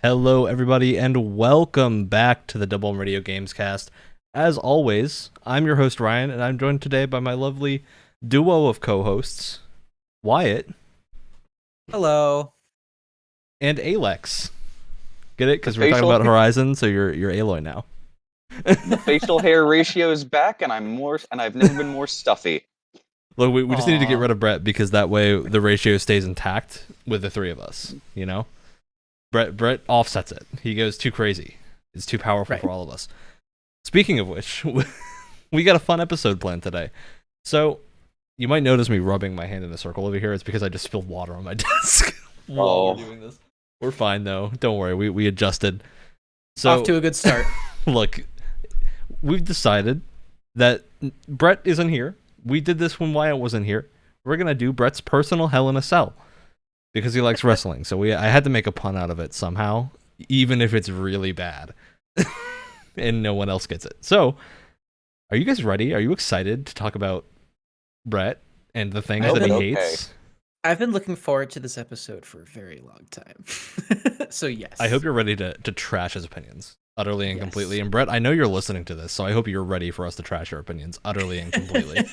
Hello, everybody, and welcome back to the Double M Radio Gamescast. As always, I'm your host, Ryan, and I'm joined today by my lovely duo of co-hosts, Wyatt. Hello. And Alex. Get it? Because we're talking about Horizon, so you're Aloy now. The facial hair ratio is back, and I've never been more stuffy. Look, we just need to get rid of Brett, because that way the ratio stays intact with the three of us, you know? Brett offsets it. He goes too crazy. It's too powerful for all of us. Speaking of which, we got a fun episode planned today. So, you might notice me rubbing my hand in a circle over here. It's because I just spilled water on my desk while we're doing this. We're fine, though. Don't worry. We adjusted. So, off to a good start. Look, we've decided that Brett isn't here. We did this when Wyatt wasn't here. We're going to do Brett's personal Hell in a Cell. Because he likes wrestling, so I had to make a pun out of it somehow, even if it's really bad, and no one else gets it. So, are you guys ready? Are you excited to talk about Brett and the things that he hates? I've been looking forward to this episode for a very long time. So yes. I hope you're ready to trash his opinions utterly and completely. And Brett, I know you're listening to this, so I hope you're ready for us to trash your opinions utterly and completely.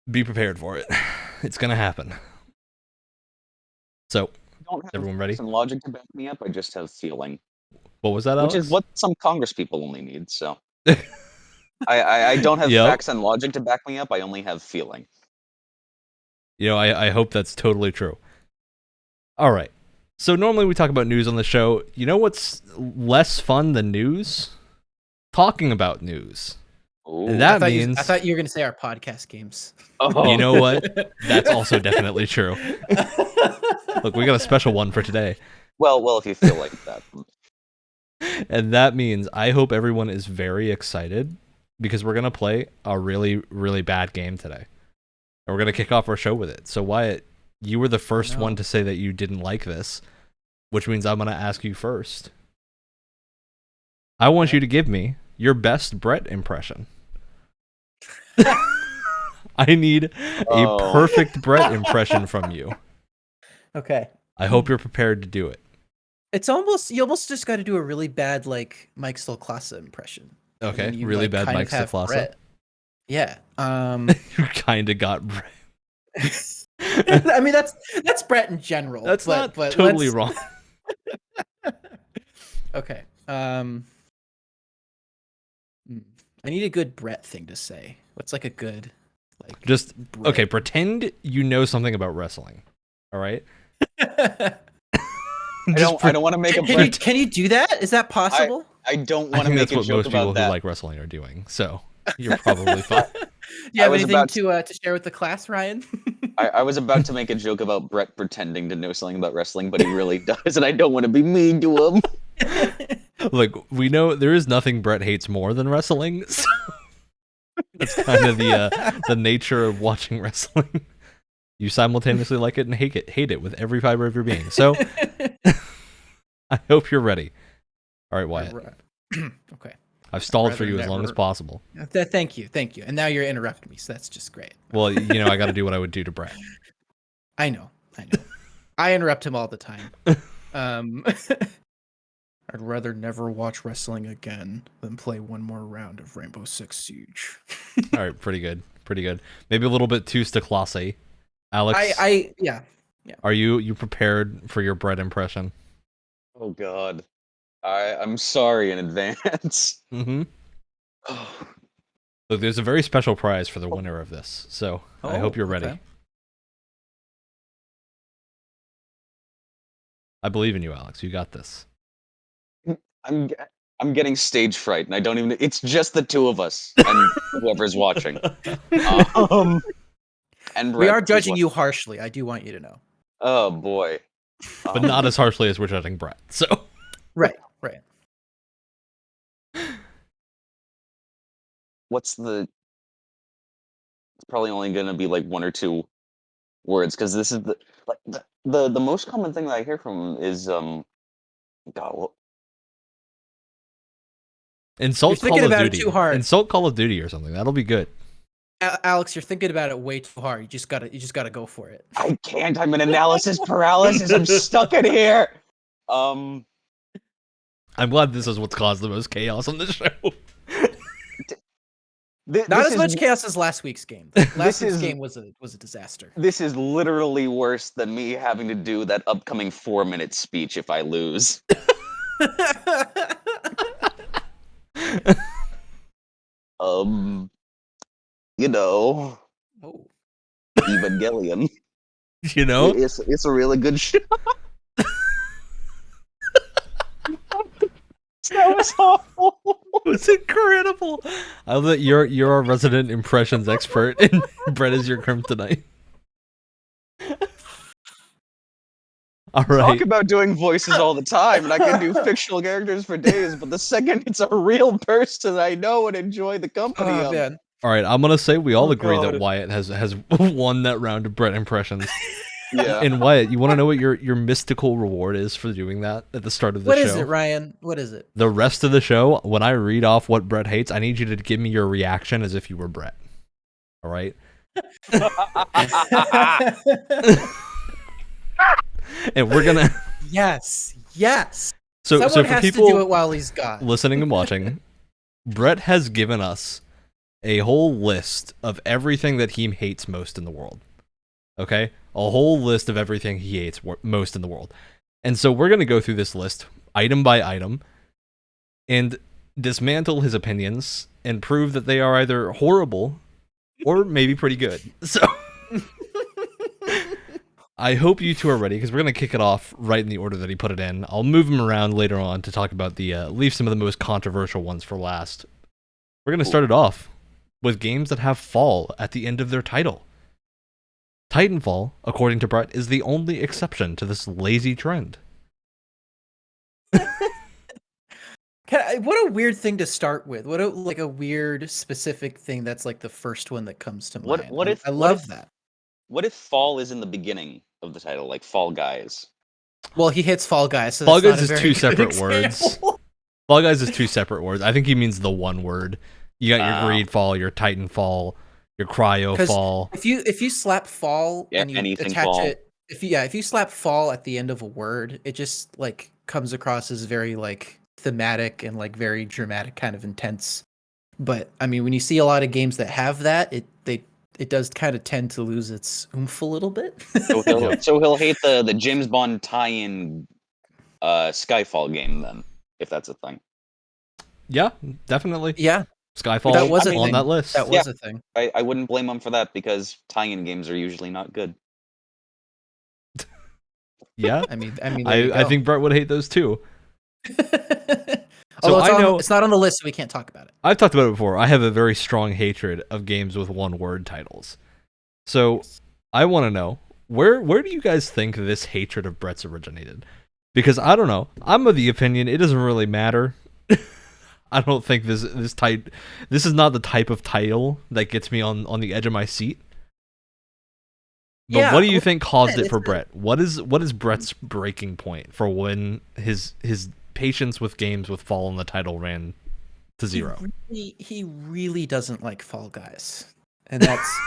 Be prepared for it. It's gonna happen. So, everyone ready? Some logic to back me up. I just have feeling. What was that, Alex? Which is what some Congress people only need. So, I don't have facts and logic to back me up. I only have feeling. You know, I hope that's totally true. All right. So normally we talk about news on the show. You know what's less fun than news? Talking about news. And that means I thought you were going to say our podcast games. Oh. You know what? That's also definitely true. Look, we got a special one for today. Well, if you feel like that. And that means I hope everyone is very excited because we're going to play a really, really bad game today. And we're going to kick off our show with it. So Wyatt, you were the first one to say that you didn't like this, which means I'm going to ask you first. I want you to give me your best Brett impression. I need a perfect Brett impression from you. Okay. I hope you're prepared to do it. It's you almost just got to do a really bad Mike Stolklasa impression. Okay, really bad Mike Stolklasa. Yeah. You kind of got Brett. I mean, that's Brett in general. That's not totally wrong. Okay. I need a good Brett thing to say. What's a good just Brett? Okay, pretend you know something about wrestling. All right? I don't want to make a Brett. Can you do that? Is that possible? I don't want to make a joke about that. That's what most people who like wrestling are doing. So, you're probably fine. Do you have anything to share with the class, Ryan? I was about to make a joke about Brett pretending to know something about wrestling, but he really does, and I don't want to be mean to him. Look, we know there is nothing Brett hates more than wrestling. So that's kind of the nature of watching wrestling. You simultaneously like it and hate it with every fiber of your being. So I hope you're ready. All right, Wyatt. Okay. I've stalled for you as long as possible. Thank you. And now you're interrupting me, so that's just great. Well, I got to do what I would do to Brett. I know. I interrupt him all the time. I'd rather never watch wrestling again than play one more round of Rainbow Six Siege. All right, pretty good. Maybe a little bit too Stolklasa. Alex, yeah. Are you prepared for your Brett impression? Oh God, I'm sorry in advance. Mm-hmm. Look, there's a very special prize for the winner of this, so I hope you're ready. Okay. I believe in you, Alex. You got this. I'm getting stage fright, and I don't even. It's just the two of us and whoever's watching. And we are judging you harshly. I do want you to know. Oh boy, but not as harshly as we're judging Brett. So right. It's probably only going to be one or two words, because this is the most common thing that I hear from him is insult Call of Duty. Insult Call of Duty or something. That'll be good. Alex, you're thinking about it way too hard. You just gotta go for it. I can't. I'm in analysis paralysis. I'm stuck in here. Um, I'm glad this is what's caused the most chaos on the show. Not as much chaos as last week's game. Last week's game was a disaster. This is literally worse than me having to do that upcoming 4-minute speech if I lose. You know, Oh. Evangelion. You know, it's a really good show. That was awful. it was incredible. I love that you're our resident impressions expert, and Brett is your kryptonite. All right. Talk about doing voices all the time, and I can do fictional characters for days, but the second it's a real person, I know and enjoy the company of. Man. All right, I'm gonna say we all agree God. that Wyatt has won that round of Brett impressions. Yeah. And Wyatt, you want to know what your mystical reward is for doing that at the start of the show? What is it, Ryan? What is it? The rest of the show, when I read off what Brett hates, I need you to give me your reaction as if you were Brett. All right? And we're gonna. Yes. So Someone for has people to do it while he's gone. listening and watching, Brett has given us a whole list of everything that he hates most in the world. Okay? A whole list of everything he hates most in the world. And so we're going to go through this list item by item and dismantle his opinions and prove that they are either horrible or maybe pretty good. So I hope you two are ready, because we're going to kick it off right in the order that he put it in. I'll move him around later on to talk about leave some of the most controversial ones for last. We're going to start it off with games that have fall at the end of their title. Titanfall, according to Brett, is the only exception to this lazy trend. What a weird thing to start with. What a weird specific thing that's like the first one that comes to mind. I love that. What if fall is in the beginning of the title, like Fall Guys? Well, he hits Fall Guys. So Fall that's Guys not a is very two good separate example. words. Fall Guys is two separate words. I think he means the one word. You got your Greed Fall, your Titan Fall, your Cryo Fall. If you slap Fall and you attach fall. it, if you slap Fall at the end of a word, it just like comes across as very like thematic and like very dramatic, kind of intense. But I mean, when you see a lot of games that have that, it does kind of tend to lose its oomph a little bit. So he'll hate the James Bond tie-in Skyfall game then, if that's a thing. Yeah, definitely. Yeah. Skyfall that was on that list. That was a thing. I wouldn't blame him for that, because tie-in games are usually not good. Yeah. I mean, I think Brett would hate those too. Although it's not on the list, so we can't talk about it. I've talked about it before. I have a very strong hatred of games with one-word titles. So I want to know, where do you guys think this hatred of Brett's originated? Because I don't know. I'm of the opinion it doesn't really matter. I don't think this is not the type of title that gets me on the edge of my seat. But what do you think caused it for Brett? What is Brett's breaking point for when his patience with games with Fall in the title ran to zero? He really doesn't like Fall Guys, and that's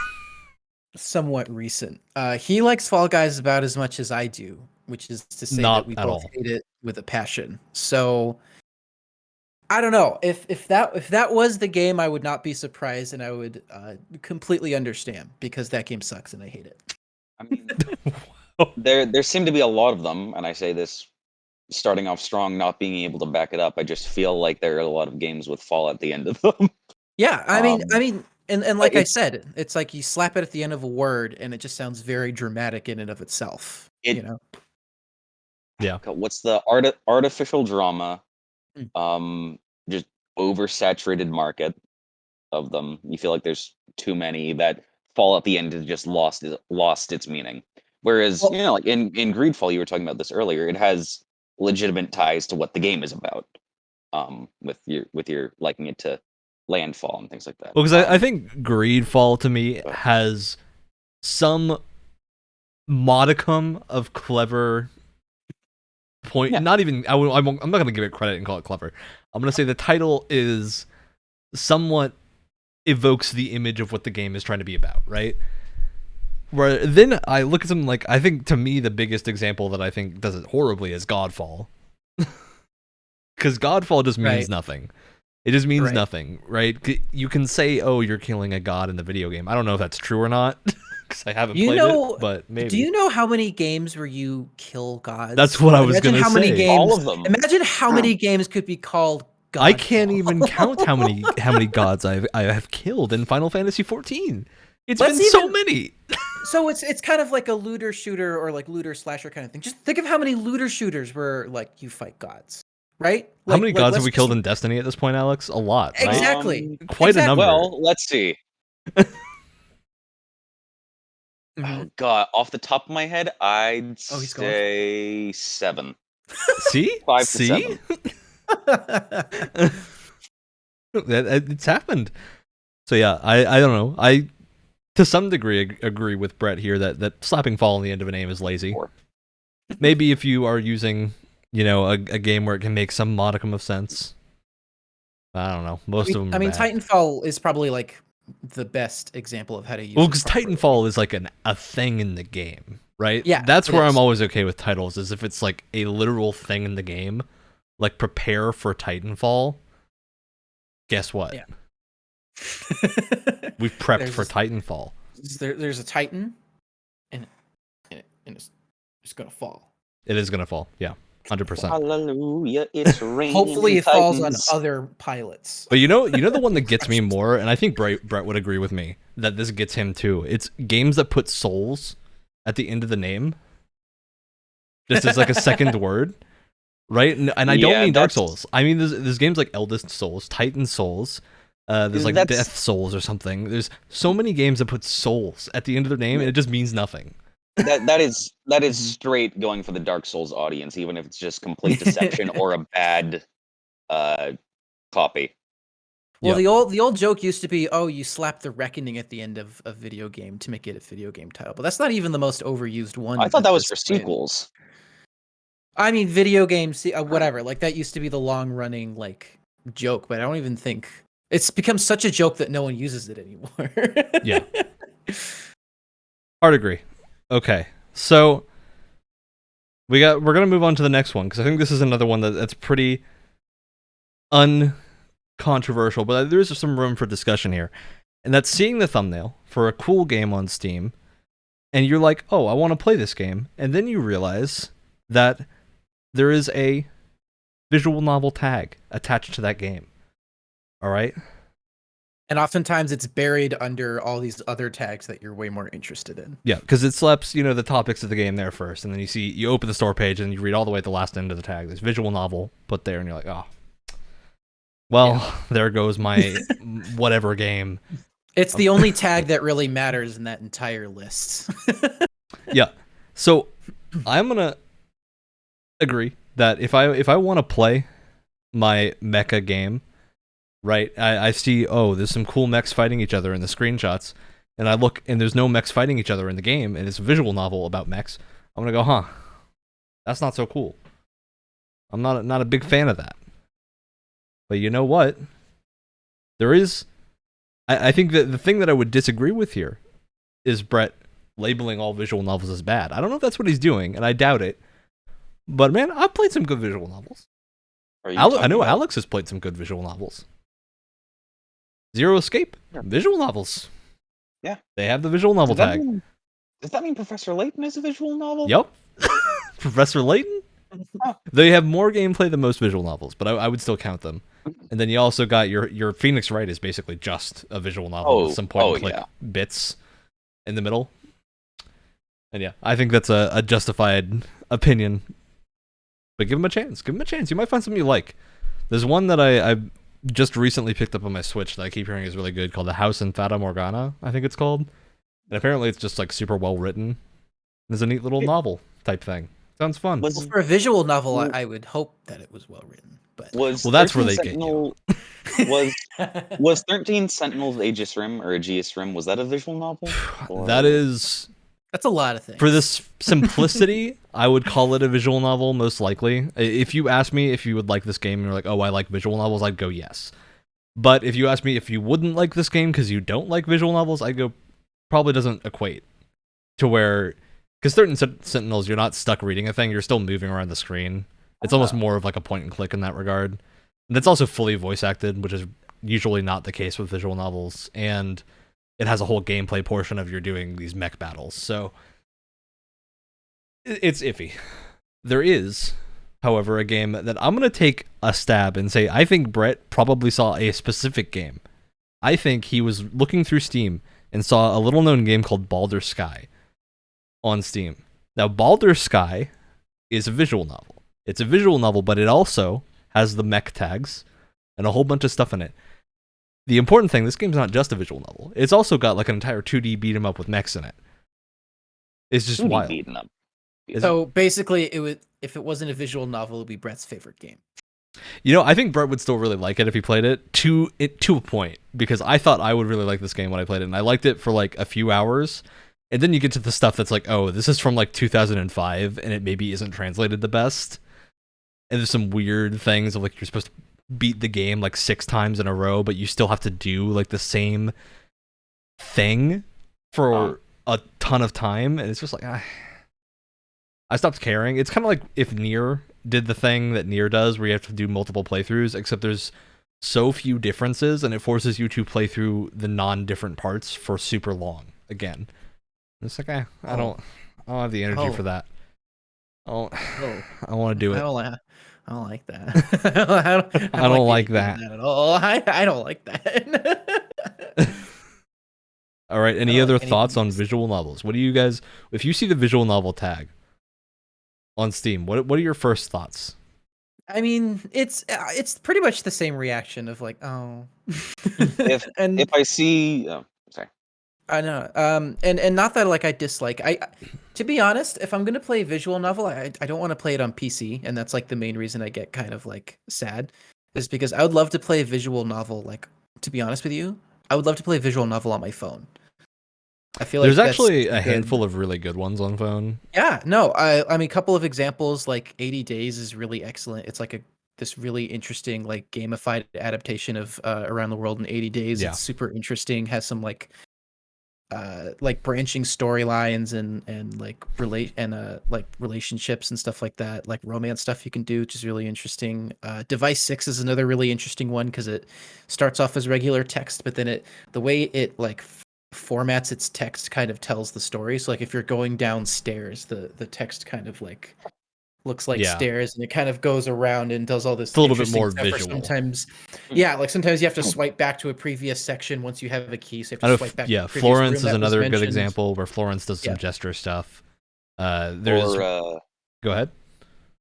somewhat recent. He likes Fall Guys about as much as I do, which is to say that we both hate it with a passion. So I don't know if that was the game, I would not be surprised, and I would completely understand, because that game sucks and I hate it. I mean, there seem to be a lot of them, and I say this starting off strong, not being able to back it up. I just feel like there are a lot of games with fall at the end of them. Yeah, I mean, and like I said, it's like you slap it at the end of a word, and it just sounds very dramatic in and of itself. Yeah. What's the artificial drama? Just oversaturated market of them. You feel like there's too many that fall at the end has just lost its meaning. Whereas, like in Greedfall, you were talking about this earlier, it has legitimate ties to what the game is about. With your liking it to landfall and things like that. Well, because I think Greedfall to me has some modicum of clever point. Yeah. Not even I'm not going to give it credit and call it clever. I'm going to say the title is somewhat evokes the image of what the game is trying to be about, right? Where then I look at something like, I think to me the biggest example that I think does it horribly is Godfall. Because Godfall just means nothing. It just means nothing, right? You can say, oh, you're killing a god in the video game. I don't know if that's true or not, because I haven't played it, but maybe. Do you know how many games where you kill gods? That's what I was going to say. Many games, all of them. Imagine how many games could be called Godfall. I can't even count how many gods I have killed in Final Fantasy XIV. It's been so many. So it's kind of like a looter shooter or like looter slasher kind of thing. Just think of how many looter shooters where like you fight gods, right? How many gods have we killed in Destiny at this point, Alex? A lot, right? Exactly. Quite a number. Well, let's see. Oh god, off the top of my head, I'd say 7. See? 5 to 7. It's happened. So yeah, I don't know. I to some degree agree with Brett here that slapping fall on the end of a name is lazy. Maybe if you are using, a game where it can make some modicum of sense. I don't know. Most of them. I mean, Titanfall is probably like the best example of how to use. Well, because Titanfall is like a thing in the game, right? Yeah, that's where I'm always okay with titles. Is if it's like a literal thing in the game, like prepare for Titanfall. Guess what? Yeah. We've prepped for Titanfall. There's a Titan, and it's gonna fall. It is gonna fall. Yeah, 100%. Hallelujah! It's raining. Hopefully, it falls on other pilots. But the one that gets me more, and I think Brett would agree with me that this gets him too. It's games that put souls at the end of the name, just as like a second word, right? And I don't mean Dark Souls. I mean there's games like Eldest Souls, Titan Souls. There's like Death Souls or something. There's so many games that put souls at the end of their name, and it just means nothing. That is straight going for the Dark Souls audience, even if it's just complete deception or a bad copy. Well, the old joke used to be, oh, you slap the Reckoning at the end of a video game to make it a video game title, but that's not even the most overused one. I thought that was for sequels. I mean, video games, whatever. Like that used to be the long running like joke, but I don't even think. It's become such a joke that no one uses it anymore. Yeah. Hard agree. Okay. So we're going to move on to the next one because I think this is another one that's pretty uncontroversial, but there is some room for discussion here. And that's seeing the thumbnail for a cool game on Steam and you're like, "Oh, I want to play this game." And then you realize that there is a visual novel tag attached to that game. All right. And oftentimes it's buried under all these other tags that you're way more interested in. Yeah, because it slaps, the topics of the game there first, and then you open the store page and you read all the way at the last end of the tag. There's visual novel put there, and you're like, oh, well, there goes my whatever game. It's the only tag that really matters in that entire list. Yeah. So I'm gonna agree that if I want to play my mecha game, right, I see, oh, there's some cool mechs fighting each other in the screenshots, and I look and there's no mechs fighting each other in the game, and it's a visual novel about mechs. I'm gonna go, that's not so cool. I'm not a big fan of that. But you know what? There is, I think that the thing that I would disagree with here is Brett labeling all visual novels as bad. I don't know if that's what he's doing, and I doubt it. But man, I've played some good visual novels. I know Alex has played some good visual novels. Zero Escape, visual novels. Yeah. They have the visual novel tag. Does that mean Professor Layton is a visual novel? Yep. Professor Layton? They have more gameplay than most visual novels, but I would still count them. And then you also got your Phoenix Wright is basically just a visual novel with some point-and-click bits in the middle. And yeah, I think that's a justified opinion. But give them a chance. Give them a chance. You might find something you like. There's one that I just recently picked up on my Switch that I keep hearing is really good called The House in Fata Morgana, I think it's called. And apparently it's just like super well written. There's a neat little novel type thing. Sounds fun. Well, for a visual novel, I would hope that it was well written. But that's where they get you. Was 13 Sentinels Aegis Rim or Aegis Rim, was that a visual novel? That's a lot of things. For this simplicity, I would call it a visual novel, most likely. If you ask me if you would like this game and you're like, oh, I like visual novels, I'd go yes. But if you ask me if you wouldn't like this game because you don't like visual novels, I'd go probably doesn't equate. to where, because certain Sentinels, you're not stuck reading a thing, you're still moving around the screen. It's almost more of like a point and click in that regard. And that's also fully voice acted, which is usually not the case with visual novels. And it has a whole gameplay portion of you're doing these mech battles. So it's iffy. There is, however, a game that I'm going to take a stab and say I think Brett probably saw a specific game. I think he was looking through Steam and saw a little-known game called Baldur's Sky on Steam. Now, Baldur's Sky is a visual novel. It's a visual novel, but it also has the mech tags and a whole bunch of stuff in it. The important thing, this game's not just a visual novel. It's also got like an entire 2D beat 'em up with mechs in it. It's just wild. Beat 'em up. So basically, if it wasn't a visual novel, it would be Brett's favorite game. You know, I think Brett would still really like it if he played it to a point, because I thought I would really like this game when I played it, and I liked it for like a few hours, and then you get to the stuff that's like, oh, this is from like 2005, and it maybe isn't translated the best, and there's some weird things of like you're supposed to beat the game like 6 times in a row, but you still have to do like the same thing for a ton of time, and it's just like, I stopped caring. It's kind of like if Nier did the thing that Nier does, where you have to do multiple playthroughs, except there's so few differences, and it forces you to play through the non-different parts for super long again. It's like, I don't have the energy for that. I want to do it. I don't like that. I don't like that at all. I don't like that. All right. Any other thoughts on visual novels? What do you guys, if you see the visual novel tag on Steam, what are your first thoughts? I mean, it's pretty much the same reaction of like, oh. if I see, sorry. I know. And not that like I dislike. To be honest, if I'm gonna play a visual novel, I don't want to play it on PC, and that's like the main reason I get kind of like sad, is because I would love to play a visual novel. Like, to be honest with you, I would love to play a visual novel on my phone. I feel like there's actually a handful of really good ones on phone. Yeah, no, I mean, a couple of examples, like 80 Days is really excellent. It's like this really interesting like gamified adaptation of Around the World in 80 Days. Yeah. It's super interesting. Has some like branching storylines and like relationships and stuff like that, like romance stuff you can do, which is really interesting. Device 6 is another really interesting one because it starts off as regular text, but then the way it like formats its text kind of tells the story. So like if you're going downstairs, the text kind of like looks like stairs, and it kind of goes around and does all this. It's a little bit more visual. Sometimes, like sometimes you have to swipe back to a previous section once you have a key. So you have to swipe back. Yeah, to Florence is another good example where Florence does some gesture stuff. Go ahead.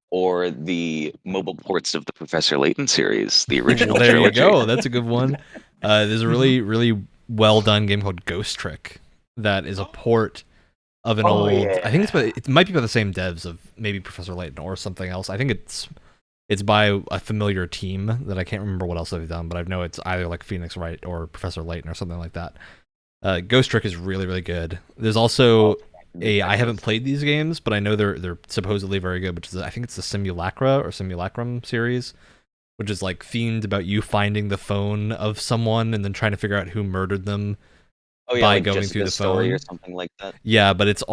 Or the mobile ports of the Professor Layton series, the original. There you go. That's a good one. There's a really well done game called Ghost Trick that is a port of an old. Yeah. I think it might be by the same devs of maybe Professor Layton or something else. I think it's by a familiar team that I can't remember what else they've done, but I know it's either like Phoenix Wright or Professor Layton or something like that. Ghost Trick is really good. There's also I haven't played these games, but I know they're supposedly very good, which is I think it's the Simulacrum series, which is like themed about you finding the phone of someone and then trying to figure out who murdered them by like going through the story phone or something like that. Yeah, but it's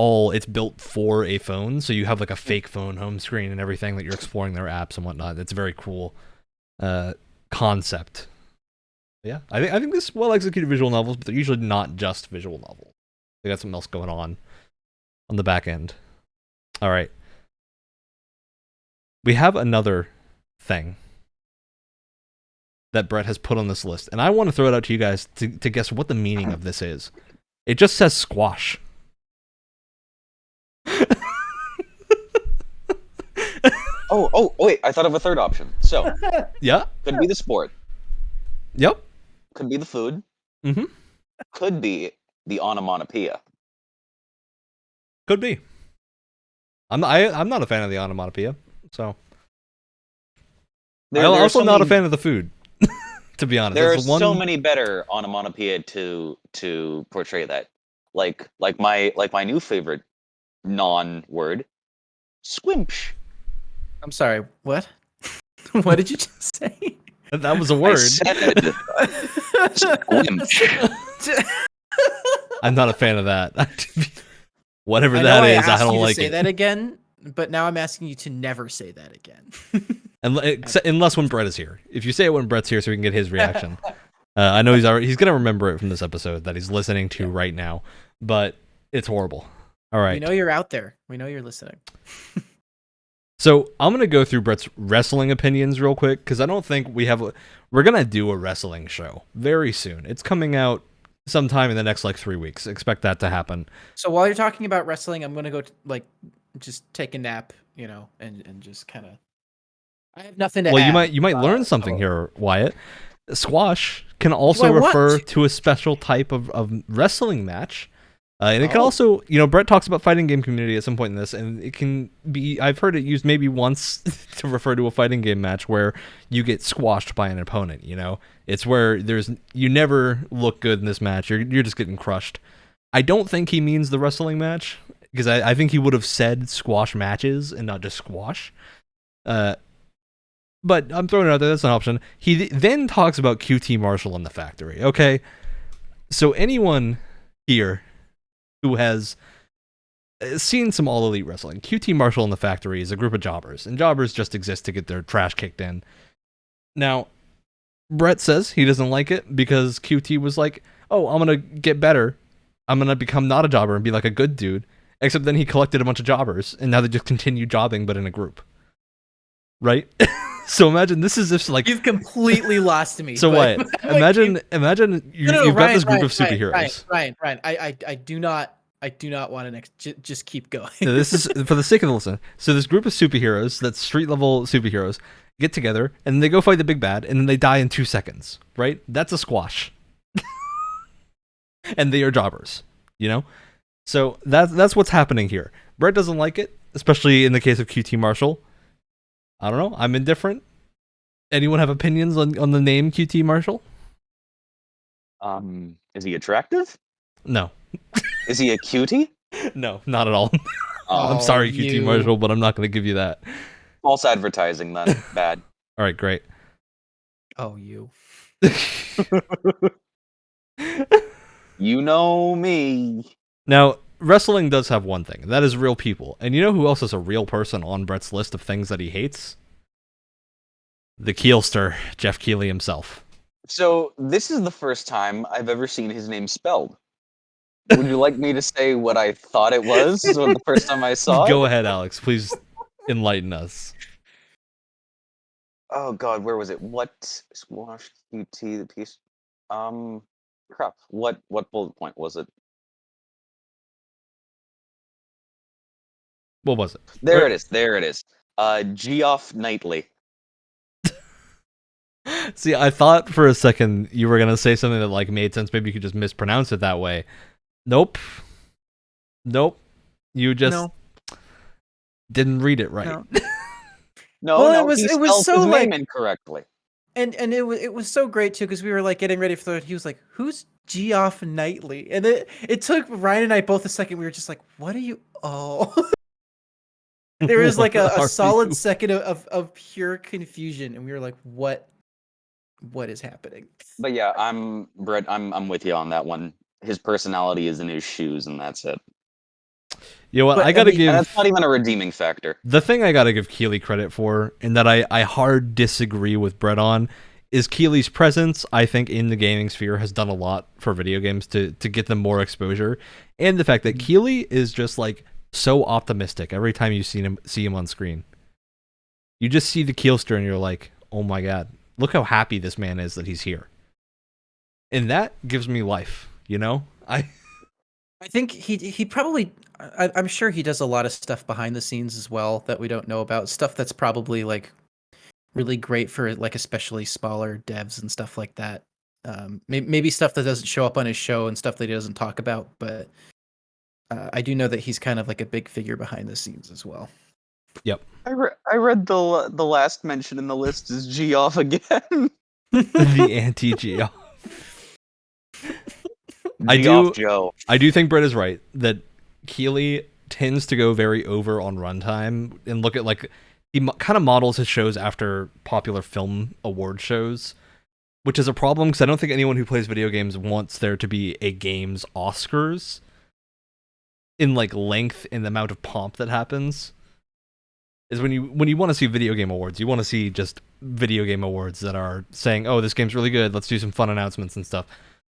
built for a phone, so you have like a fake phone home screen and everything that you're exploring their apps and whatnot. It's a very cool concept. Yeah, I think this well executed visual novels, but they're usually not just visual novels. They got something else going on the back end. All right, we have another thing that Brett has put on this list, and I want to throw it out to you guys to guess what the meaning of this is. It just says squash. Oh, wait, I thought of a third option. So, yeah, could be the sport. Yep. Could be the food. Mm-hmm. Could be the onomatopoeia. Could be. I'm not a fan of the onomatopoeia, so I'm also not a fan of the food. To be honest, there are so many better onomatopoeia to portray that. Like my new favorite non-word, squimpsh. I'm sorry, what? What did you just say? That was a word. I said squimpsh. I'm not a fan of that. Whatever that is, I don't like say it. that again, but now I'm asking you to never say that again. Unless when Brett is here. If you say it when Brett's here so we can get his reaction. I know he's going to remember it from this episode that he's listening to right now, but it's horrible. All right. We know you're out there. We know you're listening. So I'm going to go through Brett's wrestling opinions real quick because I don't think we're going to do a wrestling show very soon. It's coming out sometime in the next 3 weeks. Expect that to happen. So while you're talking about wrestling, I'm going to go just take a nap, and just kind of, I have nothing to add. Well, you might learn something here, Wyatt. Squash can also refer to a special type of wrestling match. And it can also, Brett talks about fighting game community at some point in this, and it can be, I've heard it used maybe once to refer to a fighting game match where you get squashed by an opponent, It's where you never look good in this match, you're just getting crushed. I don't think he means the wrestling match, because I think he would have said squash matches and not just squash. But I'm throwing it out there, that's an option. He then talks about QT Marshall in the factory, okay? So anyone here who has seen some All Elite Wrestling, QT Marshall in the factory is a group of jobbers, and jobbers just exist to get their trash kicked in. Now, Brett says he doesn't like it because QT was like, oh, I'm going to get better. I'm going to become not a jobber and be like a good dude. Except then he collected a bunch of jobbers, and now they just continue jobbing, but in a group. Right? So imagine this is just you've completely lost me. So what? Imagine you've got this group of superheroes. Ryan, I do not want to just keep going. This is for the sake of the listener. So this group of superheroes, that's street level superheroes, get together and they go fight the big bad, and then they die in 2 seconds. Right? That's a squash. And they are jobbers. So that's what's happening here. Brett doesn't like it, especially in the case of QT Marshall. I don't know. I'm indifferent. Anyone have opinions on the name QT Marshall? Is he attractive? No. Is he a cutie? No, not at all. I'm sorry, QT Marshall, but I'm not going to give you that. False advertising, then. Bad. All right, great. Oh, you. You know me. Now, wrestling does have one thing. That is real people. And you know who else is a real person on Brett's list of things that he hates? The Keelster, Jeff Keighley himself. So, this is the first time I've ever seen his name spelled. Would you like me to say what I thought it was the first time I saw it? Go ahead, Alex. Please enlighten us. Oh, God, where was it? What? Squash, QT, the piece. Crap. What bullet point was it? What was it? There it is. Geoff Knightley. See, I thought for a second you were gonna say something that made sense. Maybe you could just mispronounce it that way. Nope. You just didn't read it right. No, it was so his name incorrectly. And it was so great too, because we were getting ready for he was like, "Who's Geoff Knightley?" And it took Ryan and I both a second. We were just like, "What are you?" Oh. There was a solid second of pure confusion, and we were like, "What is happening?" But yeah, Brett. I'm with you on that one. His personality is in his shoes, and that's it. You know what? That's not even a redeeming factor. The thing I gotta give Keighley credit for, and that I hard disagree with Brett on, is Keighley's presence. I think in the gaming sphere has done a lot for video games to get them more exposure, and the fact that Keighley is just so optimistic every time you see him on screen. You just see the Keelster and you're like, oh my god, look how happy this man is that he's here. And that gives me life, I think he probably, I'm sure he does a lot of stuff behind the scenes as well that we don't know about. Stuff that's probably really great for especially smaller devs and stuff like that. Maybe stuff that doesn't show up on his show and stuff that he doesn't talk about, but I do know that he's kind of a big figure behind the scenes as well. Yep. I read the last mention in the list is Geoff again. The anti-Geoff. I do think Brett is right that Keighley tends to go very over on runtime and look at he kind of models his shows after popular film award shows, which is a problem because I don't think anyone who plays video games wants there to be a games Oscars. in like length and the amount of pomp that happens is when you want to see video game awards, you want to see just video game awards that are saying, oh, this game's really good, let's do some fun announcements and stuff,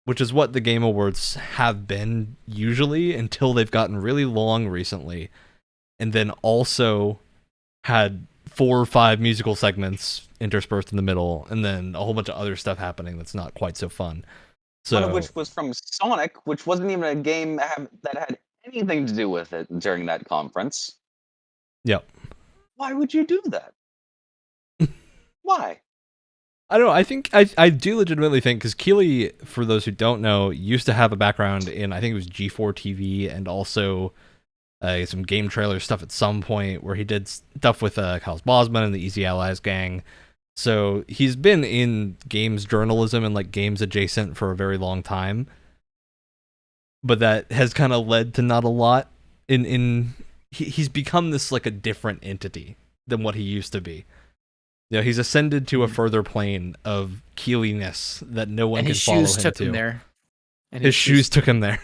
which is what the Game Awards have been usually until they've gotten really long recently, and then also had 4 or 5 musical segments interspersed in the middle, and then a whole bunch of other stuff happening that's not quite so fun. So, one of which was from Sonic, which wasn't even a game that had anything to do with it during that conference. Yep. Why would you do that? Why? I don't know. I think I do legitimately think, because Keighley, for those who don't know, used to have a background in, I think it was G4 TV, and also some game trailer stuff at some point where he did stuff with Kyles Bosman and the Easy Allies gang. So he's been in games journalism and like games adjacent for a very long time. But that has kind of led to not a lot he's become this like a different entity than what he used to be. You know, he's ascended to a further plane of Keighley-ness that no one can follow him to. His shoes took him there. His shoes took him there.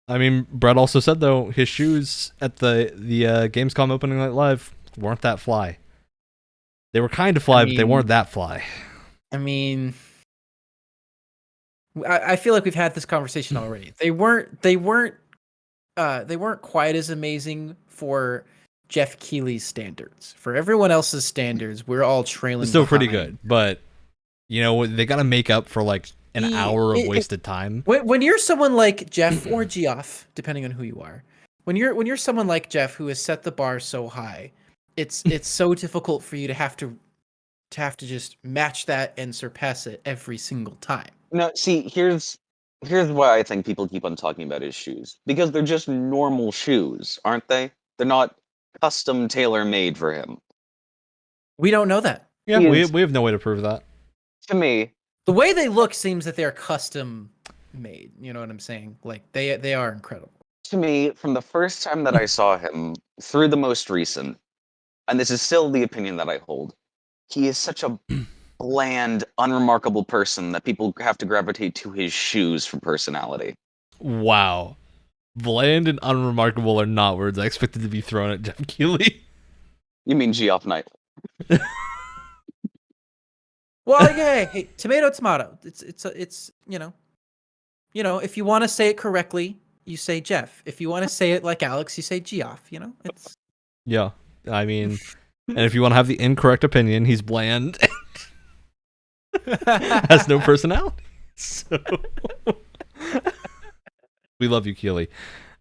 I mean, Brett also said, though, his shoes at the Gamescom opening night live weren't that fly. They were kind of fly, but they weren't that fly. I mean, I feel like we've had this conversation already. They weren't quite as amazing for Jeff Keighley's standards. For everyone else's standards, we're all trailing. It's still pretty good, but you know, they got to make up for like an hour of wasted time. When you're someone like Jeff or Geoff, depending on who you are, when you're someone like Jeff who has set the bar so high, it's so difficult for you to have to just match that and surpass it every single time. No, see, here's why I think people keep on talking about his shoes. Because they're just normal shoes, aren't they? They're not custom tailor-made for him. We don't know that. Yeah, we have no way to prove that. To me, the way they look seems that they're custom made. You know what I'm saying? Like they are incredible. To me, from the first time that I saw him through the most recent, and this is still the opinion that I hold, he is such a bland, unremarkable person that people have to gravitate to his shoes for personality. Wow. Bland and unremarkable are not words I expected to be thrown at Jeff Keighley. You mean Geoff Knight? Well, hey, tomato. It's you know, if you want to say it correctly, you say Jeff. If you want to say it like Alex, you say Geoff. You know, it's yeah. I mean, and if you want to have the incorrect opinion, he's bland. Has no personality. So we love you, Keighley.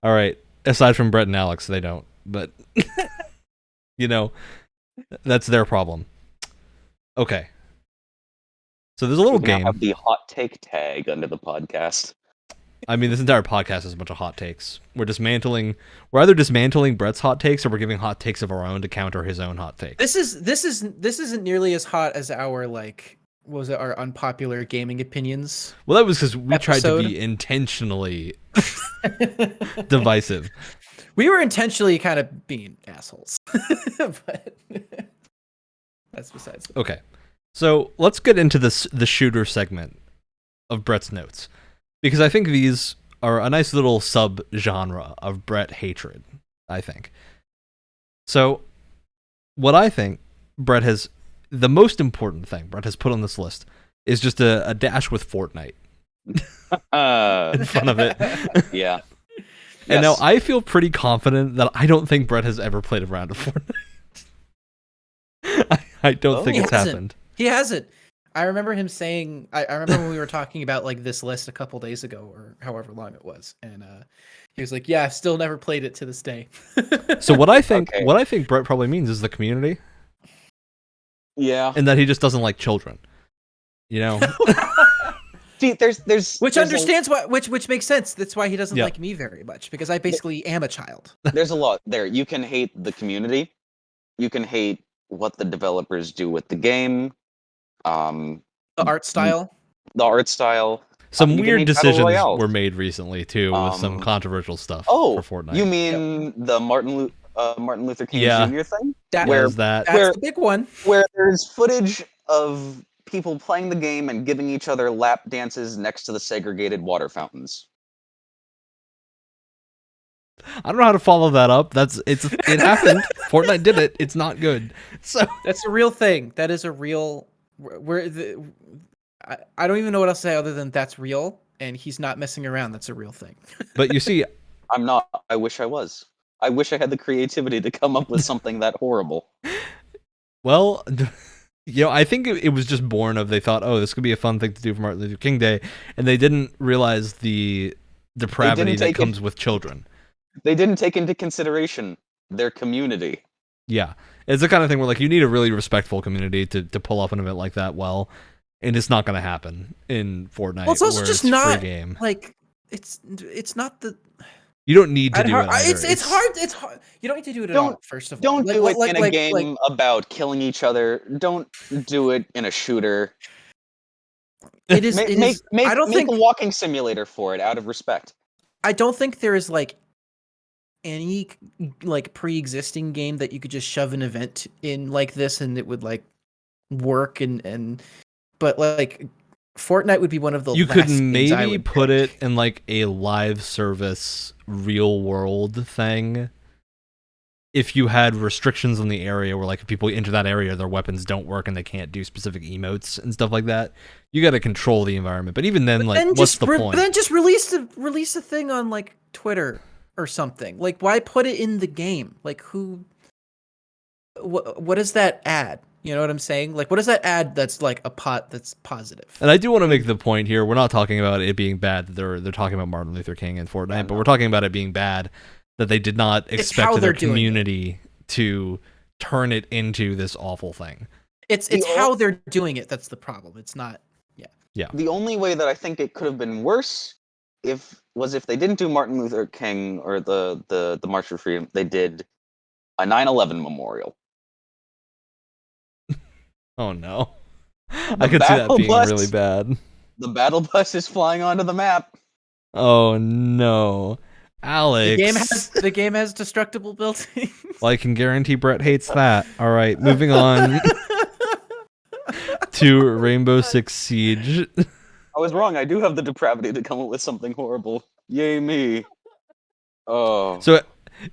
All right. Aside from Brett and Alex, they don't. But you know, that's their problem. Okay. So there's a little game. Have the hot take tag under the podcast. I mean, this entire podcast is a bunch of hot takes. We're either dismantling Brett's hot takes, or we're giving hot takes of our own to counter his own hot take. This isn't nearly as hot as our our unpopular gaming opinions. Well, that was because we tried to be intentionally divisive. We were intentionally kind of being assholes. But that's besides the point. Okay. So let's get into the shooter segment of Brett's notes, because I think these are a nice little sub-genre of Brett hatred, I think. So what I think the most important thing Brett has put on this list is just a dash with Fortnite in front of it. Yeah. And now I feel pretty confident that I don't think Brett has ever played a round of Fortnite. I don't think it's happened. He hasn't. I remember him saying, I remember when we were talking about like this list a couple days ago or however long it was. And he was like, yeah, I've still never played it to this day. So what I think Brett probably means is the community. Yeah. And that he just doesn't like children. You know? See, there's which makes sense. That's why he doesn't like me very much, because I basically am a child. There's a lot there. You can hate the community. You can hate what the developers do with the game. The art style. Some weird decisions were made recently too, with some controversial stuff for Fortnite. You mean the Martin Luther King Jr. thing? That's the big one. Where there's footage of people playing the game and giving each other lap dances next to the segregated water fountains. I don't know how to follow that up. It happened. Fortnite did it. It's not good. So that's a real thing. That is a real. I don't even know what else to say other than that's real, and he's not messing around. That's a real thing. But you see, I'm not. I wish I was. I wish I had the creativity to come up with something that horrible. Well, I think it was just born of they thought, oh, this could be a fun thing to do for Martin Luther King Day, and they didn't realize the depravity that comes with children. They didn't take into consideration their community. Yeah, it's the kind of thing where like you need a really respectful community to pull off an event like that well, and it's not going to happen in Fortnite. Well, it's also just not free game. Like it's not the. You don't need to do it. It's hard. It's hard. You don't need to do it at all. First of all, don't do it in a game about killing each other. Don't do it in a shooter. It is. Make I don't think a walking simulator for it out of respect. I don't think there is like any like pre-existing game that you could just shove an event in like this and it would like work but like Fortnite would be one of the you last could games I maybe would put pick. it in like a live service real world thing if you had restrictions on the area where like if people enter that area their weapons don't work and they can't do specific emotes and stuff like that. You got to control the environment, but even then, like what's the point? Then just release a thing on like Twitter or something. Like, why put it in the game? Like, what does that add? You know what I'm saying? Like, what does that add that's like a pot that's positive? And I do want to make the point here, we're not talking about it being bad that they're talking about Martin Luther King and Fortnite, but we're talking about it being bad that they did not expect their community to turn it into this awful thing. It's how they're doing it that's the problem. It's not. Yeah. The only way that I think it could have been worse if they didn't do Martin Luther King or the March for Freedom, they did a 9/11 memorial. Oh no. I could see that being really bad. The battle bus is flying onto the map. Oh no. Alex. The game has destructible buildings. Well, I can guarantee Brett hates that. All right, moving on to Rainbow Six Siege. I was wrong. I do have the depravity to come up with something horrible. Yay me. Oh. So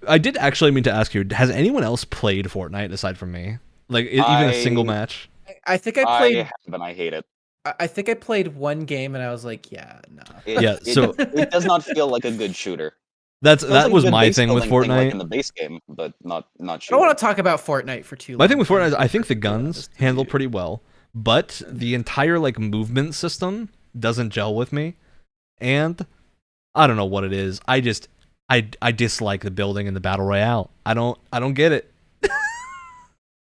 I did actually mean to ask you, has anyone else played Fortnite aside from me? Like even a single match? I think I played. I have, and I hate it. I think I played one game and I was like, yeah, no. It does not feel like a good shooter. That was my thing with Fortnite. Like in the base game, but not shooter. I don't want to talk about Fortnite for too long. My thing with Fortnite is I think the guns handle pretty well, but the entire like movement system doesn't gel with me, and I don't know what it is. I dislike the building and the battle royale. I don't get it.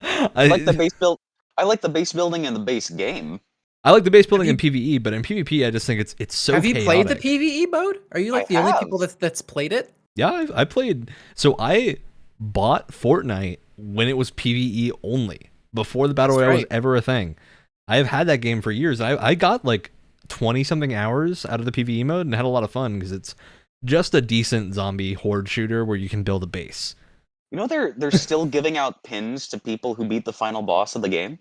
I like the base build. I like the base building and the base game. I like the base building in PvE, but in PvP, I just think it's so. Have you chaotic. played the PvE mode? Are you like the only people that's played it? Yeah, I played. So I bought Fortnite when it was PvE only, before the battle royale was ever a thing. I have had that game for years. I got like 20-something hours out of the PvE mode and had a lot of fun because it's just a decent zombie horde shooter where you can build a base. You know they're still giving out pins to people who beat the final boss of the game?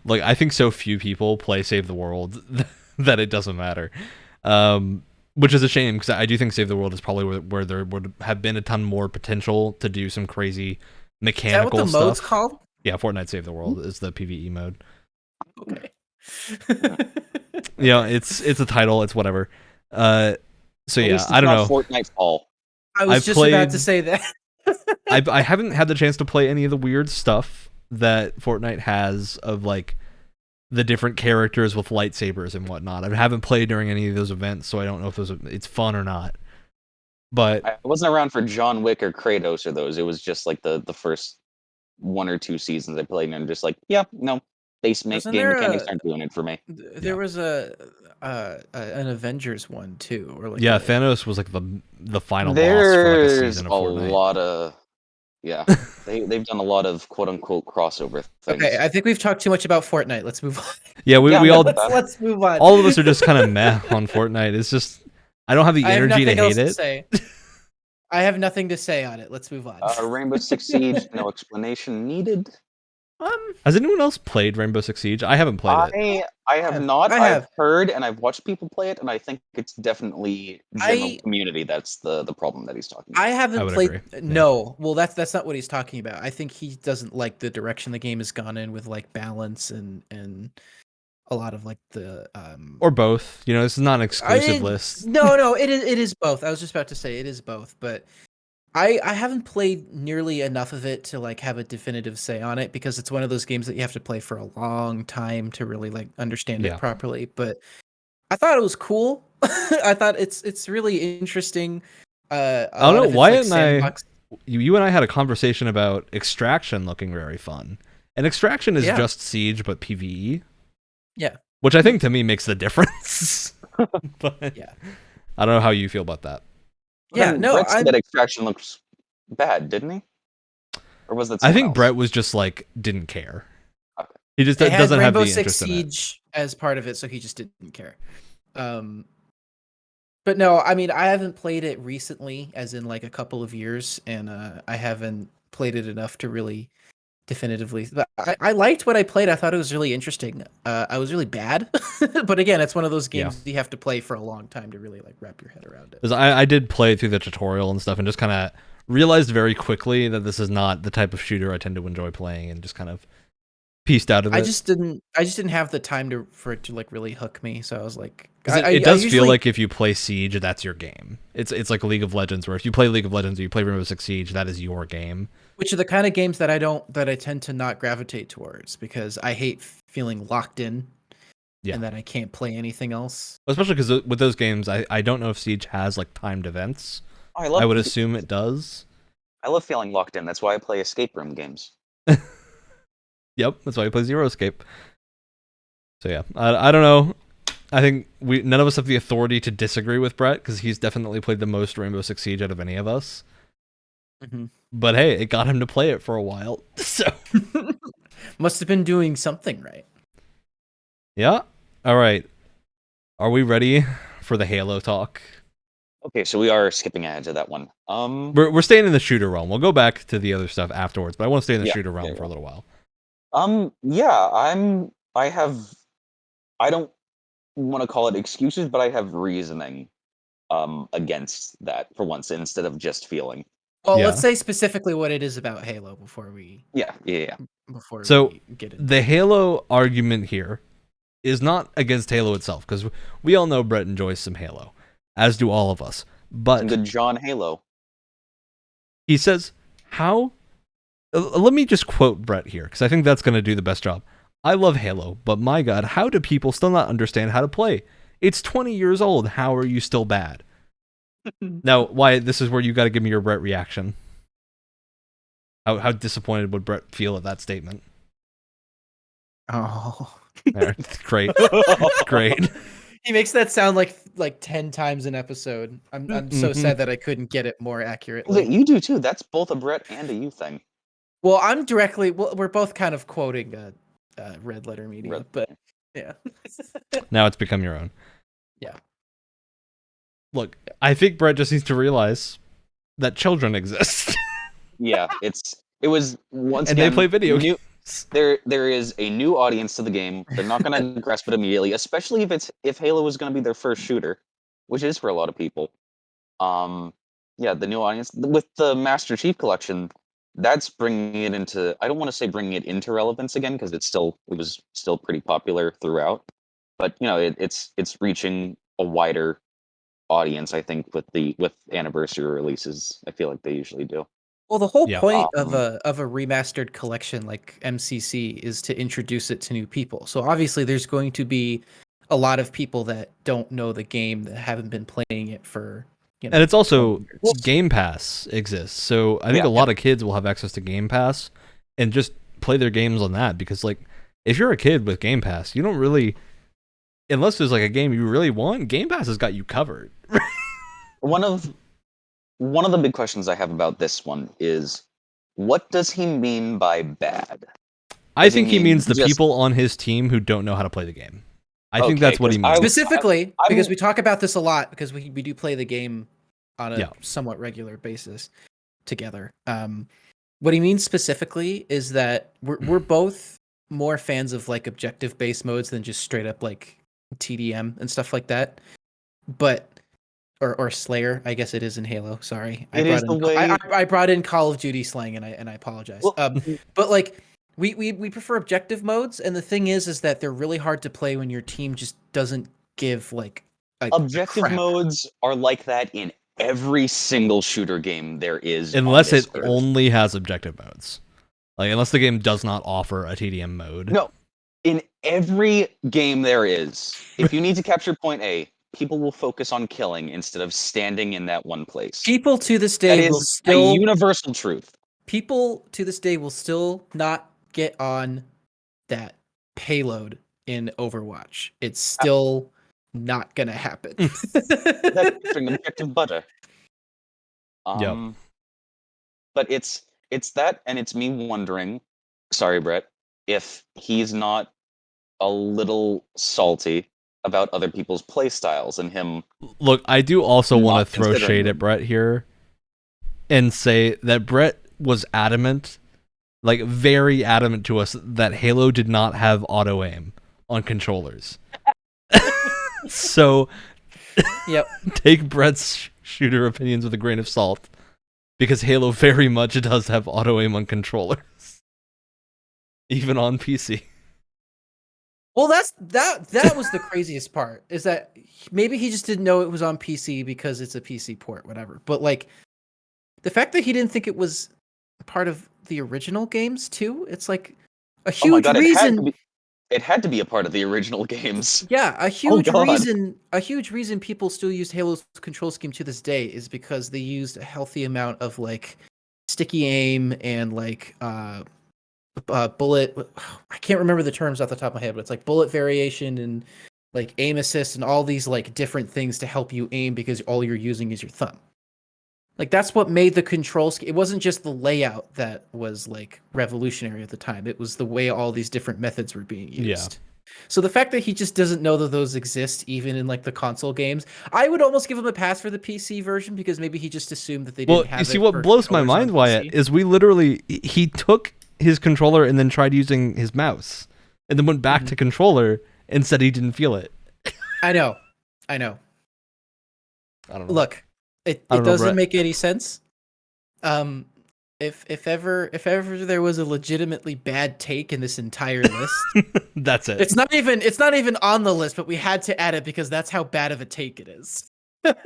Like, I think so few people play Save the World that it doesn't matter. Which is a shame, because I do think Save the World is probably where there would have been a ton more potential to do some crazy mechanical stuff. Is that what the mode's called? Yeah, Fortnite Save the World is the PvE mode. Okay. Yeah, it's a title, it's whatever. So yeah, I don't know. Fortnite Fall. I was just about to say that. I haven't had the chance to play any of the weird stuff that Fortnite has of like the different characters with lightsabers and whatnot. I haven't played during any of those events, so I don't know if it's fun or not. But I wasn't around for John Wick or Kratos or those. It was just like the first 1 or 2 seasons I played, and I'm just like, yeah, no, game mechanics aren't doing it for me. There was an Avengers one too, or like Thanos was like the final boss for like a season of Fortnite. There's a lot of they've done a lot of quote unquote crossover things. Okay, I think we've talked too much about Fortnite. Let's move on. Yeah, we all let's move on. All of us are just kind of meh on Fortnite. It's just I don't have the energy to hate it. I have nothing to say on it. Let's move on. Rainbow Six Siege, no explanation needed. Has anyone else played Rainbow Six Siege? I haven't played it. I have not. I I've have. heard and I've watched people play it, and I think it's definitely general community that's the problem that he's talking about. I haven't would played. agree. No, well, that's not what he's talking about. I think he doesn't like the direction the game has gone in with like balance and a lot of like the Or both. You know, this is not an exclusive list. No, it is both. I was just about to say it is both, but I haven't played nearly enough of it to like have a definitive say on it because it's one of those games that you have to play for a long time to really like understand it properly. But I thought it was cool. I thought it's really interesting. I don't know, Wyatt and sandbox. you and I had a conversation about Extraction looking very fun. And Extraction is just Siege but PvE. Yeah. Which I think to me makes the difference. But yeah. I don't know how you feel about that. Yeah, no, Brett said that Extraction looks bad, didn't he? Or was that? I think else? Brett was just like didn't care. Okay. He just it doesn't have the Rainbow interest Six in it. Siege as part of it, so he just didn't care. But no, I mean I haven't played it recently, as in like a couple of years, and I haven't played it enough to really definitively. But I liked what I played. I thought it was really interesting. I was really bad, but again, it's one of those games you have to play for a long time to really like wrap your head around it. I did play through the tutorial and stuff, and just kind of realized very quickly that this is not the type of shooter I tend to enjoy playing, and just kind of pieced out of it. I just didn't have the time for it to like really hook me. So I was like, it does feel like if you play Siege, that's your game. It's like League of Legends, where if you play League of Legends or you play Rainbow Six Siege, that is your game. Which are the kind of games that I tend to not gravitate towards because I hate feeling locked in. Yeah. And that I can't play anything else. Especially because with those games, I don't know if Siege has like timed events. I would assume it does. I love feeling locked in. That's why I play escape room games. Yep, that's why I play Zero Escape. So yeah, I don't know. I think none of us have the authority to disagree with Brett because he's definitely played the most Rainbow Six Siege out of any of us. Mm-hmm. But hey, it got him to play it for a while. So must have been doing something right. Yeah. All right. Are we ready for the Halo talk? Okay, so we are skipping ahead to that one. We're staying in the shooter realm. We'll go back to the other stuff afterwards, but I want to stay in the shooter realm for a little while. I don't want to call it excuses, but I have reasoning against that for once instead of just feeling. Well, let's say specifically what it is about Halo before we before we get into the Halo argument here is not against Halo itself, because we all know Brett enjoys some Halo, as do all of us. But the John Halo. He says, how... let me just quote Brett here, because I think that's going to do the best job. I love Halo, but my god, how do people still not understand how to play? It's 20 years old. How are you still bad? Now, Wyatt, this is where you got to give me your Brett reaction. How disappointed would Brett feel at that statement? Oh, great, great. He makes that sound like 10 times an episode. I'm so sad that I couldn't get it more accurately. You do too. That's both a Brett and a you thing. Well, we're both kind of quoting Red Letter Media, but yeah. Now it's become your own. Yeah. Look, I think Brett just needs to realize that children exist. Yeah, it was once and again, they play video games. There is a new audience to the game. They're not going to grasp it immediately, especially if Halo is going to be their first shooter, which is for a lot of people. Yeah, the new audience with the Master Chief Collection, that's bringing it into. I don't want to say bringing it into relevance again because it was still pretty popular throughout, but it's reaching a wider audience. I think with anniversary releases, I feel like they usually do. Well, the whole point of a remastered collection like MCC is to introduce it to new people. So obviously there's going to be a lot of people that don't know the game that haven't been playing it for, and it's also Game Pass exists. So I think a lot of kids will have access to Game Pass and just play their games on that because like if you're a kid with Game Pass, you don't really, unless there's like a game you really want, Game Pass has got you covered. One of the big questions I have about this one is, what does he mean by bad? I think he means the people on his team who don't know how to play the game. I think that's what he means. Specifically, because we talk about this a lot, because we do play the game on a somewhat regular basis together. What he means specifically is that we're both more fans of like objective based modes than just straight up like TDM and stuff like that. But or Slayer, I guess it is in Halo. Sorry, I brought in Call of Duty slang, and I apologize. Well, but like we prefer objective modes, and the thing is that they're really hard to play when your team just doesn't give like objective modes are like that in every single shooter game there is, unless it only has objective modes. Like unless the game does not offer a TDM mode. No, in every game there is. If you need to capture point A, people will focus on killing instead of standing in that one place. People to this day will still a universal truth. People to this day will still not get on that payload in Overwatch. It's still not gonna happen. That's objective butter. Yep. But it's that, and it's me wondering, sorry, Brett, if he's not a little salty about other people's play styles and him. Look, I do also want to throw shade at Brett here and say that Brett was adamant, like very adamant to us, that Halo did not have auto aim on controllers. So, yep. Take Brett's shooter opinions with a grain of salt, because Halo very much does have auto aim on controllers, even on PC. Well, that was the craziest part, is that maybe he just didn't know it was on PC because it's a PC port, whatever. But like the fact that he didn't think it was part of the original games too, it's like a huge reason. It had to be a part of the original games. Yeah, a huge reason. A huge reason people still use Halo's control scheme to this day is because they used a healthy amount of like sticky aim and like bullet. I can't remember the terms off the top of my head, but it's like bullet variation and like aim assist and all these like different things to help you aim because all you're using is your thumb. Like that's what made the control scheme. It wasn't just the layout that was like revolutionary at the time. It was the way all these different methods were being used. Yeah. So the fact that he just doesn't know that those exist even in like the console games, I would almost give him a pass for the PC version because maybe he just assumed that they didn't have it. Well, you see what blows my mind, Wyatt, is he took his controller and then tried using his mouse and then went back to controller and said he didn't feel it. I know. I don't know. Look, it doesn't make any sense. If ever there was a legitimately bad take in this entire list, that's it. It's not even on the list, but we had to add it because that's how bad of a take it is.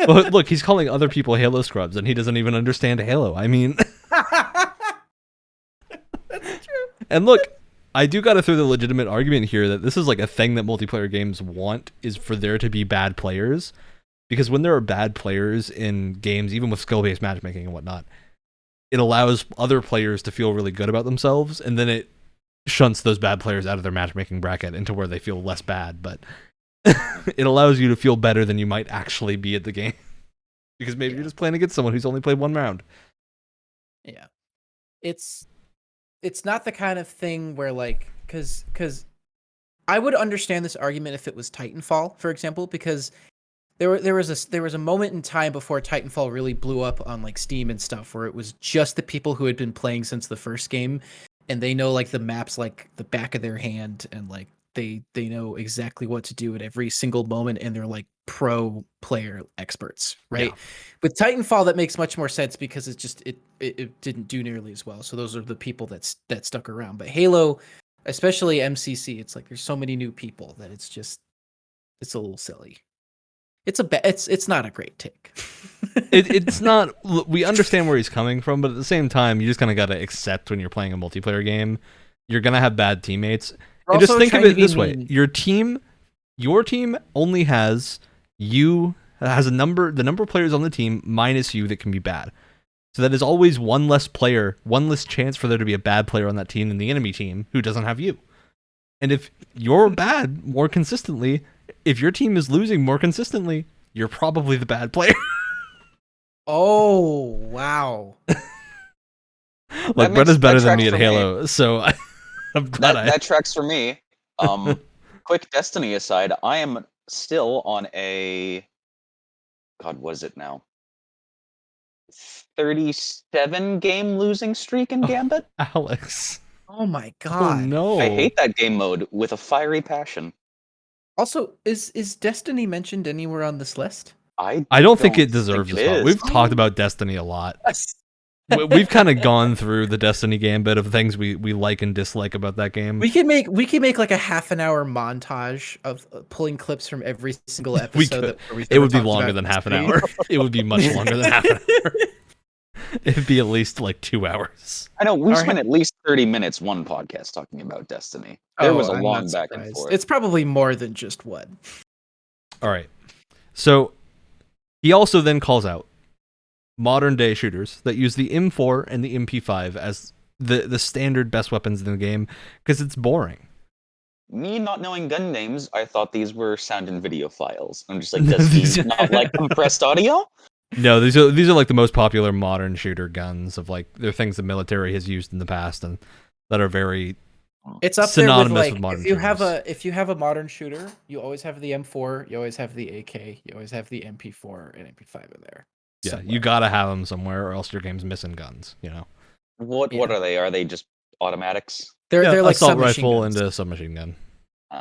Well, look, he's calling other people Halo scrubs and he doesn't even understand Halo. I mean, that's true. And look, I do got to throw the legitimate argument here that this is like a thing that multiplayer games want, is for there to be bad players. Because when there are bad players in games, even with skill-based matchmaking and whatnot, it allows other players to feel really good about themselves, and then it shunts those bad players out of their matchmaking bracket into where they feel less bad. But it allows you to feel better than you might actually be at the game. Because maybe you're just playing against someone who's only played one round. Yeah. It's not the kind of thing where like, because I would understand this argument if it was Titanfall, for example, because there was a moment in time before Titanfall really blew up on like Steam and stuff, where it was just the people who had been playing since the first game, and they know like the maps like the back of their hand, and like they know exactly what to do at every single moment, and they're like pro player experts, right? Yeah. With Titanfall, that makes much more sense because it didn't do nearly as well. So those are the people that stuck around. But Halo, especially MCC, it's like there's so many new people that it's a little silly. It's not a great take. It's not. We understand where he's coming from, but at the same time, you just kind of got to accept when you're playing a multiplayer game, you're gonna have bad teammates. And just think of it this way: your team only has the number of players on the team minus you that can be bad. So that is always one less chance for there to be a bad player on that team than the enemy team who doesn't have you. And if you're bad more consistently, if your team is losing more consistently, you're probably the bad player. Oh, wow. Look, Brett is better than me at Halo, so I'm glad that tracks for me. Quick Destiny aside, I am still on a... God, what is it now? 37 game losing streak in Gambit? Alex. Oh my god. Oh no. I hate that game mode with a fiery passion. Also, is Destiny mentioned anywhere on this list? I don't think it deserves a spot. We've talked about Destiny a lot. We've kind of gone through the Destiny gambit of things we like and dislike about that game. We could make like a half an hour montage of pulling clips from every single episode. It would be longer than half an hour. It would be much longer than half an hour. It'd be at least like 2 hours. I know we spent at least 30 minutes one podcast talking about Destiny. There was a long back and forth. It's probably more than just one. All right. So he also then calls out modern day shooters that use the M4 and the MP5 as the standard best weapons in the game because it's boring. Me not knowing gun names, I thought these were sound and video files. I'm just like, does he not like compressed audio? No, these are like the most popular modern shooter guns of like they're things the military has used in the past and that are very it's up synonymous there with, like, with modern if you have a modern shooter, you always have the M4, you always have the AK, you always have the MP4 and MP5 in there. Yeah, somewhere. you gotta have them somewhere, or else your game's missing guns. You know. What are they? Are they just automatics? They're like assault rifle guns. and a submachine gun.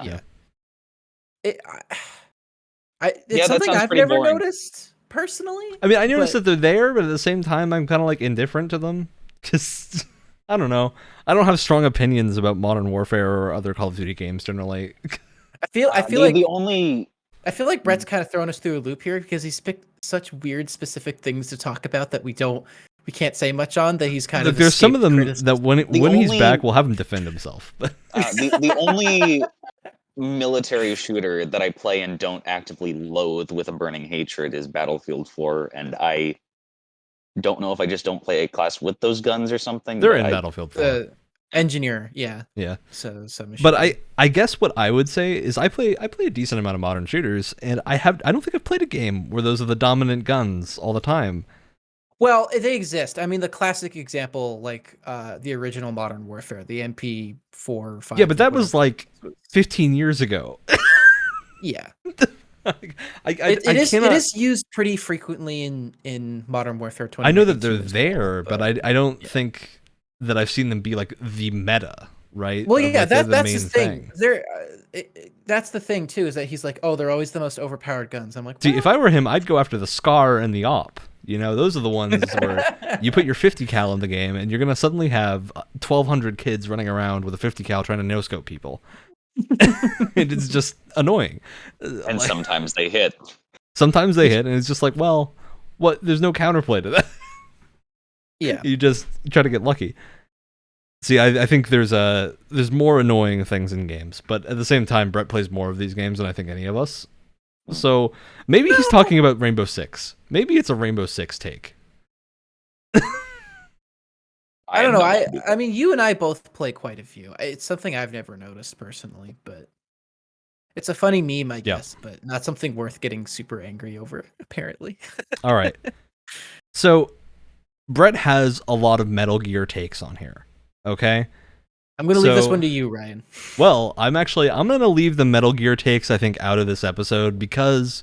Yeah. That It's something sounds I've pretty never boring. noticed personally. I mean, I noticed that they're there, but at the same time, I'm kind of like indifferent to them. Just, I don't know. I don't have strong opinions about Modern Warfare or other Call of Duty games generally. I feel like Brett's kind of thrown us through a loop here because he's picked such weird specific things to talk about that we can't say much on. That he's kind of there's some of them that when he's back, we'll have him defend himself. The only military shooter that I play and don't actively loathe with a burning hatred is Battlefield 4, and I don't know if I just don't play a class with those guns or something. They're in Battlefield 4. Engineer, yeah. So but I guess what I would say is I play a decent amount of modern shooters, and I don't think I've played a game where those are the dominant guns all the time. Well, they exist. I mean, the classic example, like the original Modern Warfare, the MP4, 5. Yeah, but that was like 15 years ago. Yeah. It is used pretty frequently in Modern Warfare 20. I know that they're there, but I don't think that I've seen them be like the meta, right? Well, yeah, like that's the thing. That's the thing too, is that he's like, oh, they're always the most overpowered guns. I'm like, see, if I were him, I'd go after the Scar and the Op. You know, those are the ones where you put your 50 cal in the game, and you're gonna suddenly have 1,200 kids running around with a 50 cal trying to no scope people. It's just annoying. And sometimes they hit. Sometimes they hit, and it's just like, well, what? There's no counterplay to that. Yeah, you just try to get lucky. See, I think there's more annoying things in games, but at the same time, Brett plays more of these games than I think any of us. So maybe he's talking about Rainbow Six. Maybe it's a Rainbow Six take. I don't know. I mean, you and I both play quite a few. It's something I've never noticed personally, but it's a funny meme, I guess, but not something worth getting super angry over, apparently. All right. So Brett has a lot of Metal Gear takes on here. Okay? I'm going to leave this one to you, Ryan. Well, I'm going to leave the Metal Gear takes, I think, out of this episode because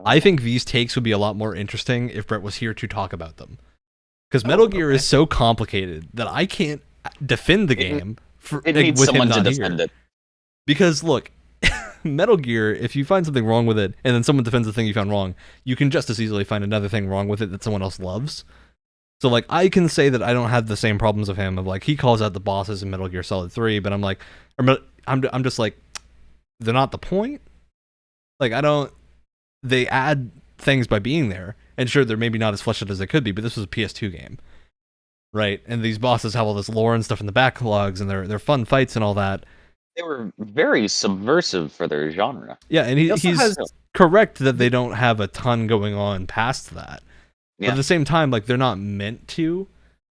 I think these takes would be a lot more interesting if Brett was here to talk about them. Because Metal Gear is so complicated that I can't defend the game it needs with someone him to not defend here. it. Because, look, Metal Gear, if you find something wrong with it and then someone defends the thing you found wrong, you can just as easily find another thing wrong with it that someone else loves. So, like, I can say that I don't have the same problems of him. Of like, he calls out the bosses in Metal Gear Solid 3, but I'm like, I'm just like, they're not the point. Like, they add things by being there, and sure, they're maybe not as fleshed out as they could be, but this was a PS2 game, right? And these bosses have all this lore and stuff in the backlogs, and they're fun fights and all that. They were very subversive for their genre. Yeah, and he's correct that they don't have a ton going on past that. Yeah. But at the same time, like, they're not meant to.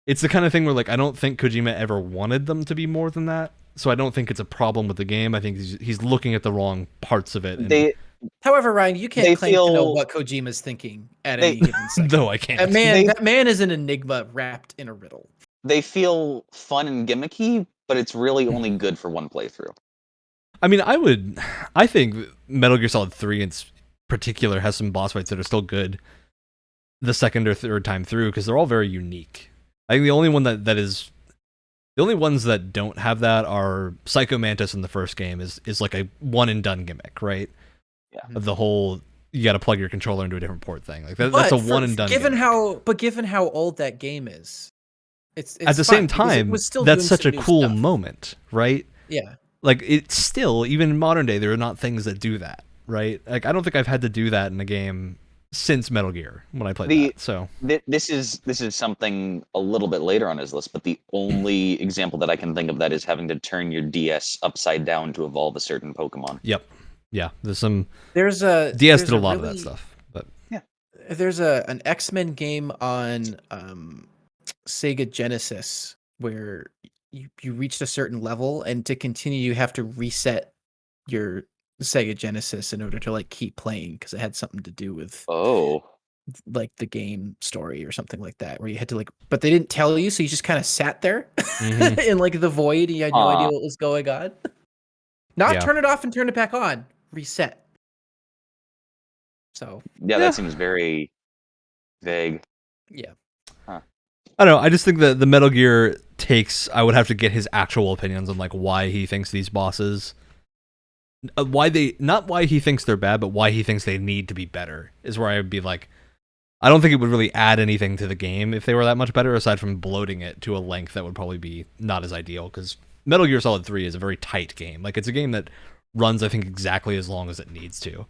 It's the kind of thing where, like, I don't think Kojima ever wanted them to be more than that. So I don't think it's a problem with the game. I think he's looking at the wrong parts of it. However, Ryan, you can't claim to know what Kojima's thinking at any given second. No, I can't. That man is an enigma wrapped in a riddle. They feel fun and gimmicky, but it's really only good for one playthrough. I mean, I think Metal Gear Solid 3 in particular has some boss fights that are still good the second or third time through because they're all very unique. I think the only one that is The only ones that don't have that are Psycho Mantis in the first game is like a one and done gimmick, right? Yeah. Of the whole you got to plug your controller into a different port thing. Like that's a one and done. Given gimmick. how old that game is, it's at the same time that's such a cool moment, right? Yeah. Like it's still, even in modern day, there are not things that do that, right? Like I don't think I've had to do that in a game since Metal Gear when I played that. So this is something a little bit later on his list, but the only example that I can think of that is having to turn your DS upside down to evolve a certain Pokemon. Yep. Yeah. DS there's did a lot of that stuff, but yeah. There's an X-Men game on Sega Genesis where you reached a certain level, and to continue you have to reset your Sega Genesis in order to like keep playing, because it had something to do with like the game story or something like that, where you had to like, but they didn't tell you, so you just kind of sat there in like the void, and you had no idea what was going on. Turn it off and turn it back on, reset. So that seems very vague. Yeah. I don't know. I just think that the Metal Gear takes, I would have to get his actual opinions on like why he thinks these bosses, not why he thinks they're bad, but why he thinks they need to be better, is where I would be like, I don't think it would really add anything to the game if they were that much better, aside from bloating it to a length that would probably be not as ideal, because Metal Gear Solid 3 is a very tight game. Like, it's a game that runs, I think, exactly as long as it needs to.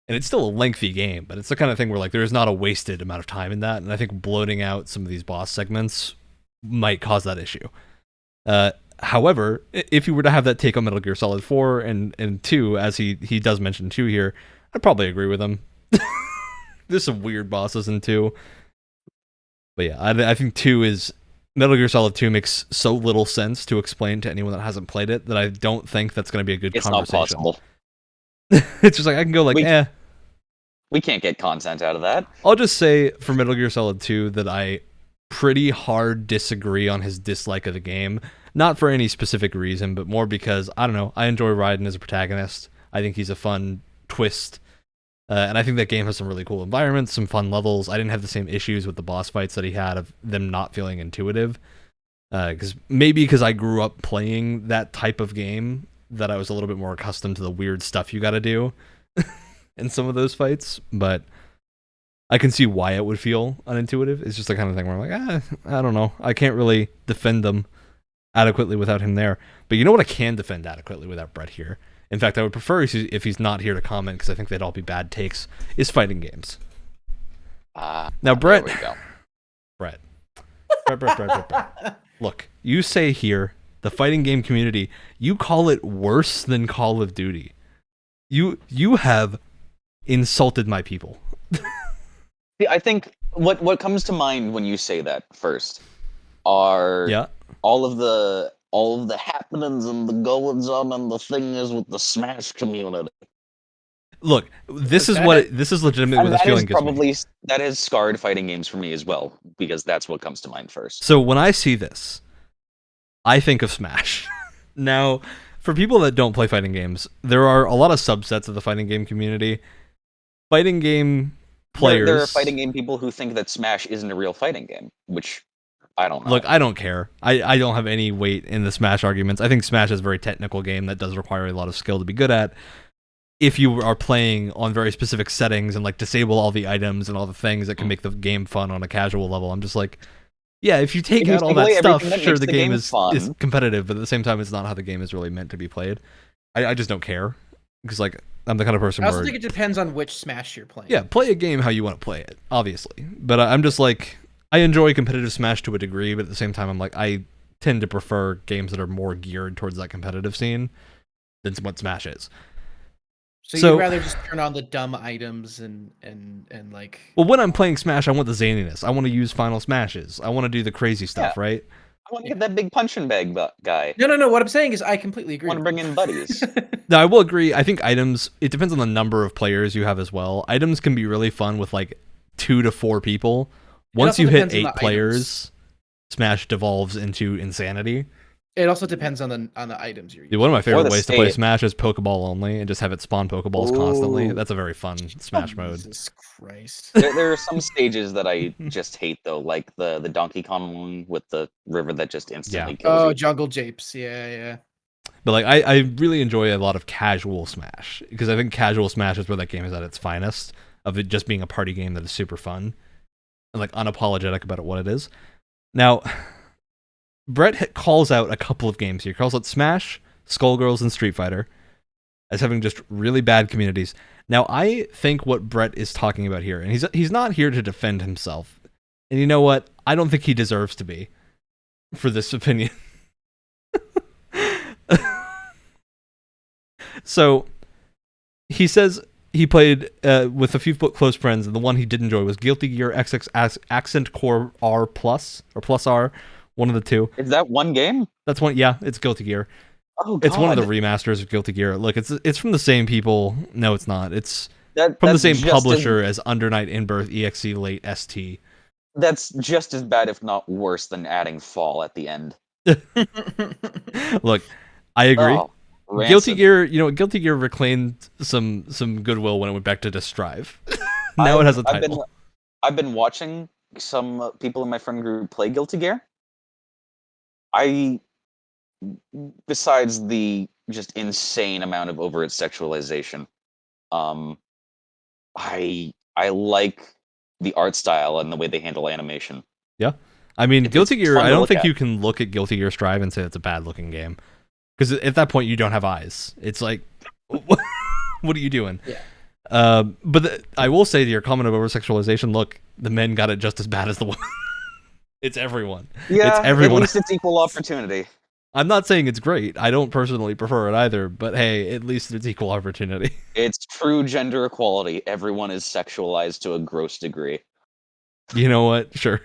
And it's still a lengthy game, but it's the kind of thing where like there is not a wasted amount of time in that, and I think bloating out some of these boss segments might cause that issue. However, if you were to have that take on Metal Gear Solid 4 and 2, as he does mention 2 here, I'd probably agree with him. There's some weird bosses in 2. But yeah, I think 2 is... Metal Gear Solid 2 makes so little sense to explain to anyone that hasn't played it that I don't think that's going to be a good conversation. It's not possible. It's just like, I can go like, We can't get content out of that. I'll just say for Metal Gear Solid 2 that I pretty hard disagree on his dislike of the game. Not for any specific reason, but more because, I don't know, I enjoy Raiden as a protagonist. I think he's a fun twist. And I think that game has some really cool environments, some fun levels. I didn't have the same issues with the boss fights that he had of them not feeling intuitive. Because I grew up playing that type of game, that I was a little bit more accustomed to the weird stuff you got to do in some of those fights. But I can see why it would feel unintuitive. It's just the kind of thing where I'm like, I don't know. I can't really defend them adequately without him there. But you know what I can defend adequately without Brett here? In fact, I would prefer if he's not here to comment, because I think they'd all be bad takes, is fighting games. Now, Brett. There we go. Brett. Look, you say here, the fighting game community, you call it worse than Call of Duty. You have insulted my people. I think what comes to mind when you say that first are all of the happenings and the goings on and the things with the Smash community. Look, this is legitimately what this feeling gives me. That has scarred fighting games for me as well, because that's what comes to mind first. So when I see this, I think of Smash. Now, for people that don't play fighting games, there are a lot of subsets of the fighting game community. Fighting game players... There are fighting game people who think that Smash isn't a real fighting game, which I don't know. Look, I don't care. I don't have any weight in the Smash arguments. I think Smash is a very technical game that does require a lot of skill to be good at. If you are playing on very specific settings and like disable all the items and all the things that can make the game fun on a casual level, I'm just like, yeah, if you take out all that stuff, sure, the game is competitive, but at the same time, it's not how the game is really meant to be played. I just don't care, because like I'm the kind of person I also think it depends on which Smash you're playing. Yeah, play a game how you want to play it, obviously. But I'm just like, I enjoy competitive Smash to a degree, but at the same time, I'm like, I tend to prefer games that are more geared towards that competitive scene than what Smash is. So you'd rather just turn on the dumb items and like... Well, when I'm playing Smash, I want the zaniness. I want to use final smashes. I want to do the crazy stuff, right? I want to get that big punching bag guy. No. What I'm saying is I completely agree. I want to bring in buddies. No, I will agree. I think items, it depends on the number of players you have as well. Items can be really fun with like 2 to 4 people. Once you hit 8 players, Smash devolves into insanity. It also depends on the items you're using. Dude, one of my favorite ways to play Smash is Pokeball only and just have it spawn Pokeballs constantly. That's a very fun Smash mode. Jesus Christ. There are some stages that I just hate though, like the Donkey Kong one with the river that just instantly kills you. Oh, Jungle Japes. Yeah. But like I really enjoy a lot of casual Smash because I think casual Smash is where that game is at its finest, of it just being a party game that is super fun and like unapologetic about what it is. Now, Brett calls out a couple of games here. He calls out Smash, Skullgirls, and Street Fighter as having just really bad communities. Now, I think what Brett is talking about here, and he's not here to defend himself. And you know what? I don't think he deserves to be for this opinion. So, he says he played with a few close friends, and the one he did enjoy was Guilty Gear XX Accent Core R Plus, or Plus R, one of the two. Is that one game? That's one, yeah, it's Guilty Gear. Oh, God. It's one of the remasters of Guilty Gear. Look, it's from the same people. No, it's not. It's from the same publisher as Under Night In-Birth EXE Late ST. That's just as bad, if not worse, than adding Fall at the end. Look, I agree. Oh, Guilty Gear, Guilty Gear reclaimed some goodwill when it went back to Disc Drive. Now it has a title. I've been watching some people in my friend group play Guilty Gear. Besides the just insane amount of overt sexualization, I like the art style and the way they handle animation. Yeah, I mean, Guilty Gear. I don't think you can look at Guilty Gear Strive and say it's a bad looking game, because at that point you don't have eyes. It's like, what are you doing? Yeah. But I will say to your comment of over sexualization, look, the men got it just as bad as the women. It's everyone. Yeah, it's everyone. At least it's equal opportunity. I'm not saying it's great. I don't personally prefer it either, but hey, at least it's equal opportunity. It's true gender equality. Everyone is sexualized to a gross degree. You know what? Sure.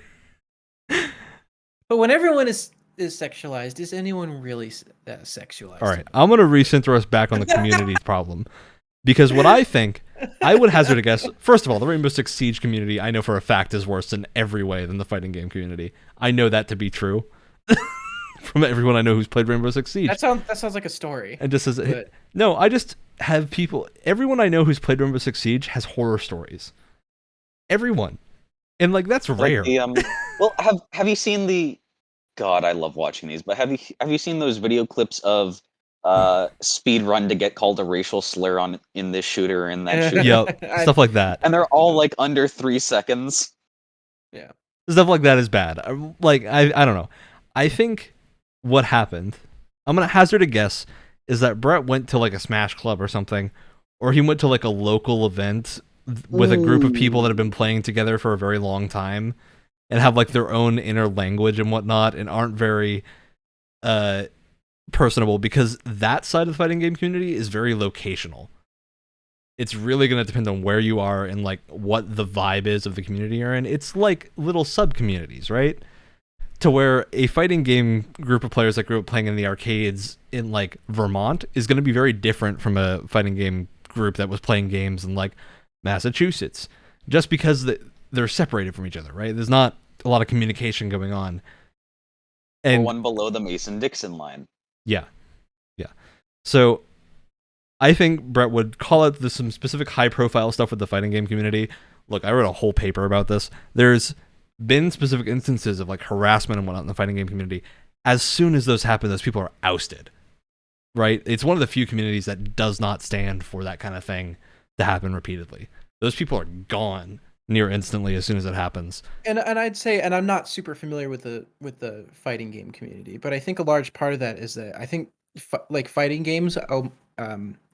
But when everyone is sexualized, is anyone really sexualized? All right, I'm going to recenter us back on the community's problem. Because what I think, I would hazard a guess, first of all, the Rainbow Six Siege community, I know for a fact, is worse in every way than the fighting game community. I know that to be true. From everyone I know who's played Rainbow Six Siege. That sounds like a story. And just as no, I just have people. Everyone I know who's played Rainbow Six Siege has horror stories. Everyone, and like that's rare. Like well, have you seen the? God, I love watching these. But have you seen those video clips of speed run to get called a racial slur in this shooter and that shooter? Yep, stuff like that. And they're all like under 3 seconds. Yeah, stuff like that is bad. Like I don't know. I think what happened, I'm gonna hazard a guess, is that Brett went to like a Smash Club or something, or he went to like a local event with a group of people that have been playing together for a very long time and have like their own inner language and whatnot and aren't very personable, because that side of the fighting game community is very locational. It's really going to depend on where you are and like what the vibe is of the community you're in. It's like little sub-communities, right? To where a fighting game group of players that grew up playing in the arcades in like Vermont is going to be very different from a fighting game group that was playing games in like Massachusetts, just because they're separated from each other, right? There's not a lot of communication going on. And one below the Mason-Dixon line. Yeah. So I think Brett would call out some specific high-profile stuff with the fighting game community. Look, I wrote a whole paper about this. There's been specific instances of like harassment and whatnot in the fighting game community. As soon as those happen, those people are ousted, right? It's one of the few communities that does not stand for that kind of thing to happen repeatedly. Those people are gone near instantly as soon as it happens. And I'd say, and I'm not super familiar with the fighting game community, but I think a large part of that is that I think like fighting games,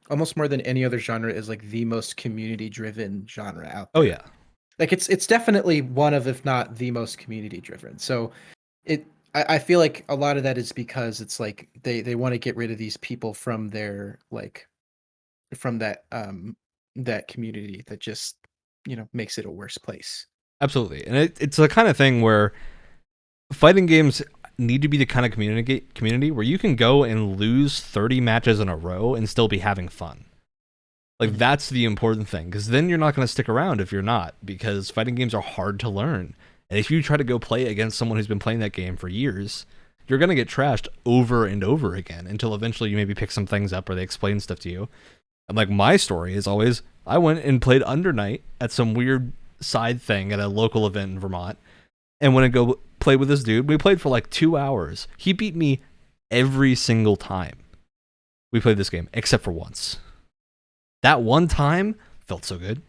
almost more than any other genre, is like the most community driven genre out there. Oh yeah. Like it's definitely one of, if not the most community driven. So I feel like a lot of that is because it's like they want to get rid of these people from their from that community that just makes it a worse place. Absolutely. And it's the kind of thing where fighting games need to be the kind of community where you can go and lose 30 matches in a row and still be having fun. Like, that's the important thing, because then you're not going to stick around if you're not, because fighting games are hard to learn. And if you try to go play against someone who's been playing that game for years, you're going to get trashed over and over again until eventually you maybe pick some things up or they explain stuff to you. And like my story is always, I went and played Undernight at some weird side thing at a local event in Vermont. And when I go play with this dude, we played for like 2 hours. He beat me every single time we played this game, except for once. That one time felt so good.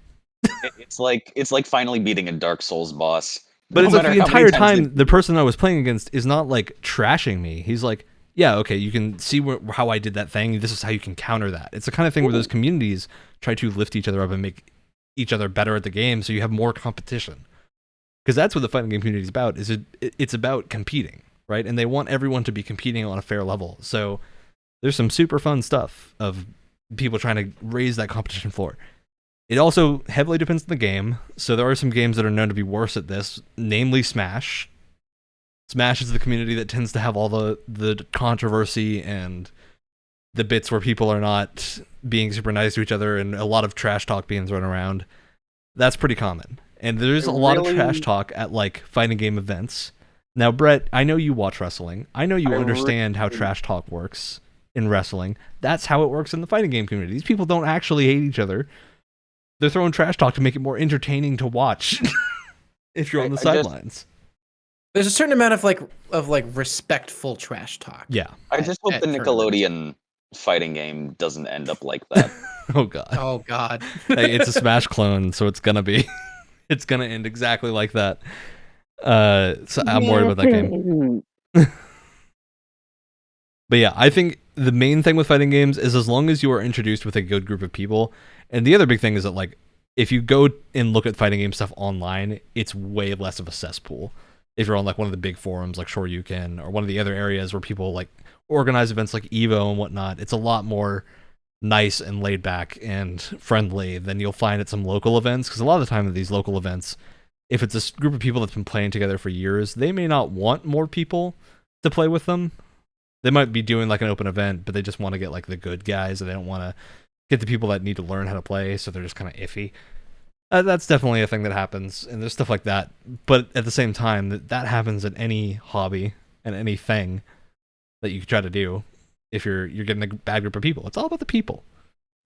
It's like finally beating a Dark Souls boss. But it's like the entire time the person I was playing against is not like trashing me. He's like, yeah, okay, you can see how I did that thing. This is how you can counter that. It's the kind of thing where those communities try to lift each other up and make each other better at the game, so you have more competition. Because that's what the fighting game community is about. It's about competing, right? And they want everyone to be competing on a fair level. So there's some super fun stuff of people trying to raise that competition floor. It also heavily depends on the game. So there are some games that are known to be worse at this, namely Smash. Smash is the community that tends to have all the controversy and the bits where people are not being super nice to each other and a lot of trash talk being thrown around. That's pretty common. And there's a lot of trash talk at like fighting game events. Now, Brett, I know you watch wrestling. I know you understand how trash talk works in wrestling. That's how it works in the fighting game community. These people don't actually hate each other. They're throwing trash talk to make it more entertaining to watch if you're on the sidelines. There's a certain amount of like respectful trash talk. Yeah. I just hope the Nickelodeon fighting game doesn't end up like that. Oh god. Oh god. Hey, it's a Smash clone, so it's gonna end exactly like that. So I'm worried about that game. But yeah, I think the main thing with fighting games is as long as you are introduced with a good group of people. And the other big thing is that like if you go and look at fighting game stuff online, it's way less of a cesspool. If you're on like one of the big forums like Shoryuken or one of the other areas where people like organize events like Evo and whatnot, it's a lot more nice and laid back and friendly than you'll find at some local events. Because a lot of the time at these local events, if it's a group of people that's been playing together for years, they may not want more people to play with them. They might be doing like an open event, but they just want to get like the good guys and they don't want to get the people that need to learn how to play, so they're just kind of iffy. That's definitely a thing that happens, and there's stuff like that. But at the same time, that happens in any hobby and anything that you try to do. If you're getting a bad group of people, it's all about the people.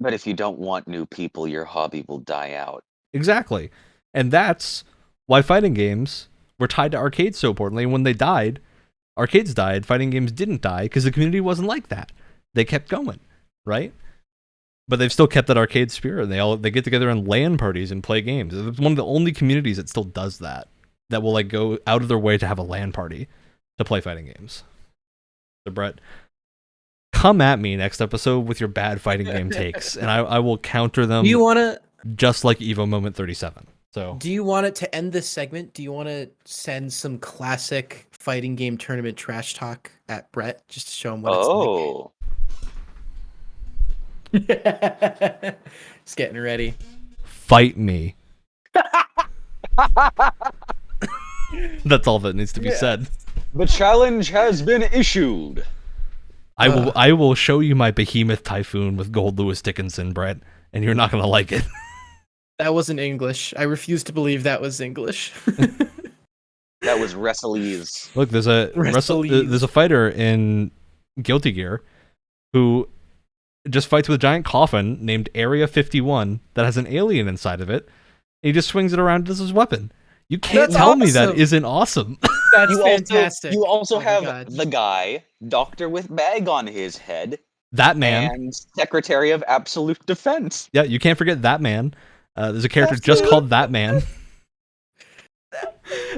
But if you don't want new people, your hobby will die out. Exactly, and that's why fighting games were tied to arcades so importantly. When they died, arcades died. Fighting games didn't die because the community wasn't like that. They kept going, right? But they've still kept that arcade spirit. They get together in LAN parties and play games. It's one of the only communities that still does that. That will like go out of their way to have a LAN party to play fighting games. So Brett, come at me next episode with your bad fighting game takes, and I will counter them. Do you want to just like Evo Moment 37? So do you want it to end this segment? Do you want to send some classic fighting game tournament trash talk at Brett just to show him what it's like? Just getting ready. Fight me. That's all that needs to be said. The challenge has been issued. I will show you my behemoth typhoon with gold Lewis Dickinson, Brett, and you're not gonna like it. That wasn't English. I refuse to believe that was English. That was Wrestlese. Look, there's a fighter in Guilty Gear who just fights with a giant coffin named Area 51 that has an alien inside of it. And he just swings it around as his weapon. You can't tell me that isn't awesome. That's fantastic. You also have the guy, Doctor with Bag on his head. That man. And Secretary of Absolute Defense. Yeah, you can't forget that man. There's a character just called That Man.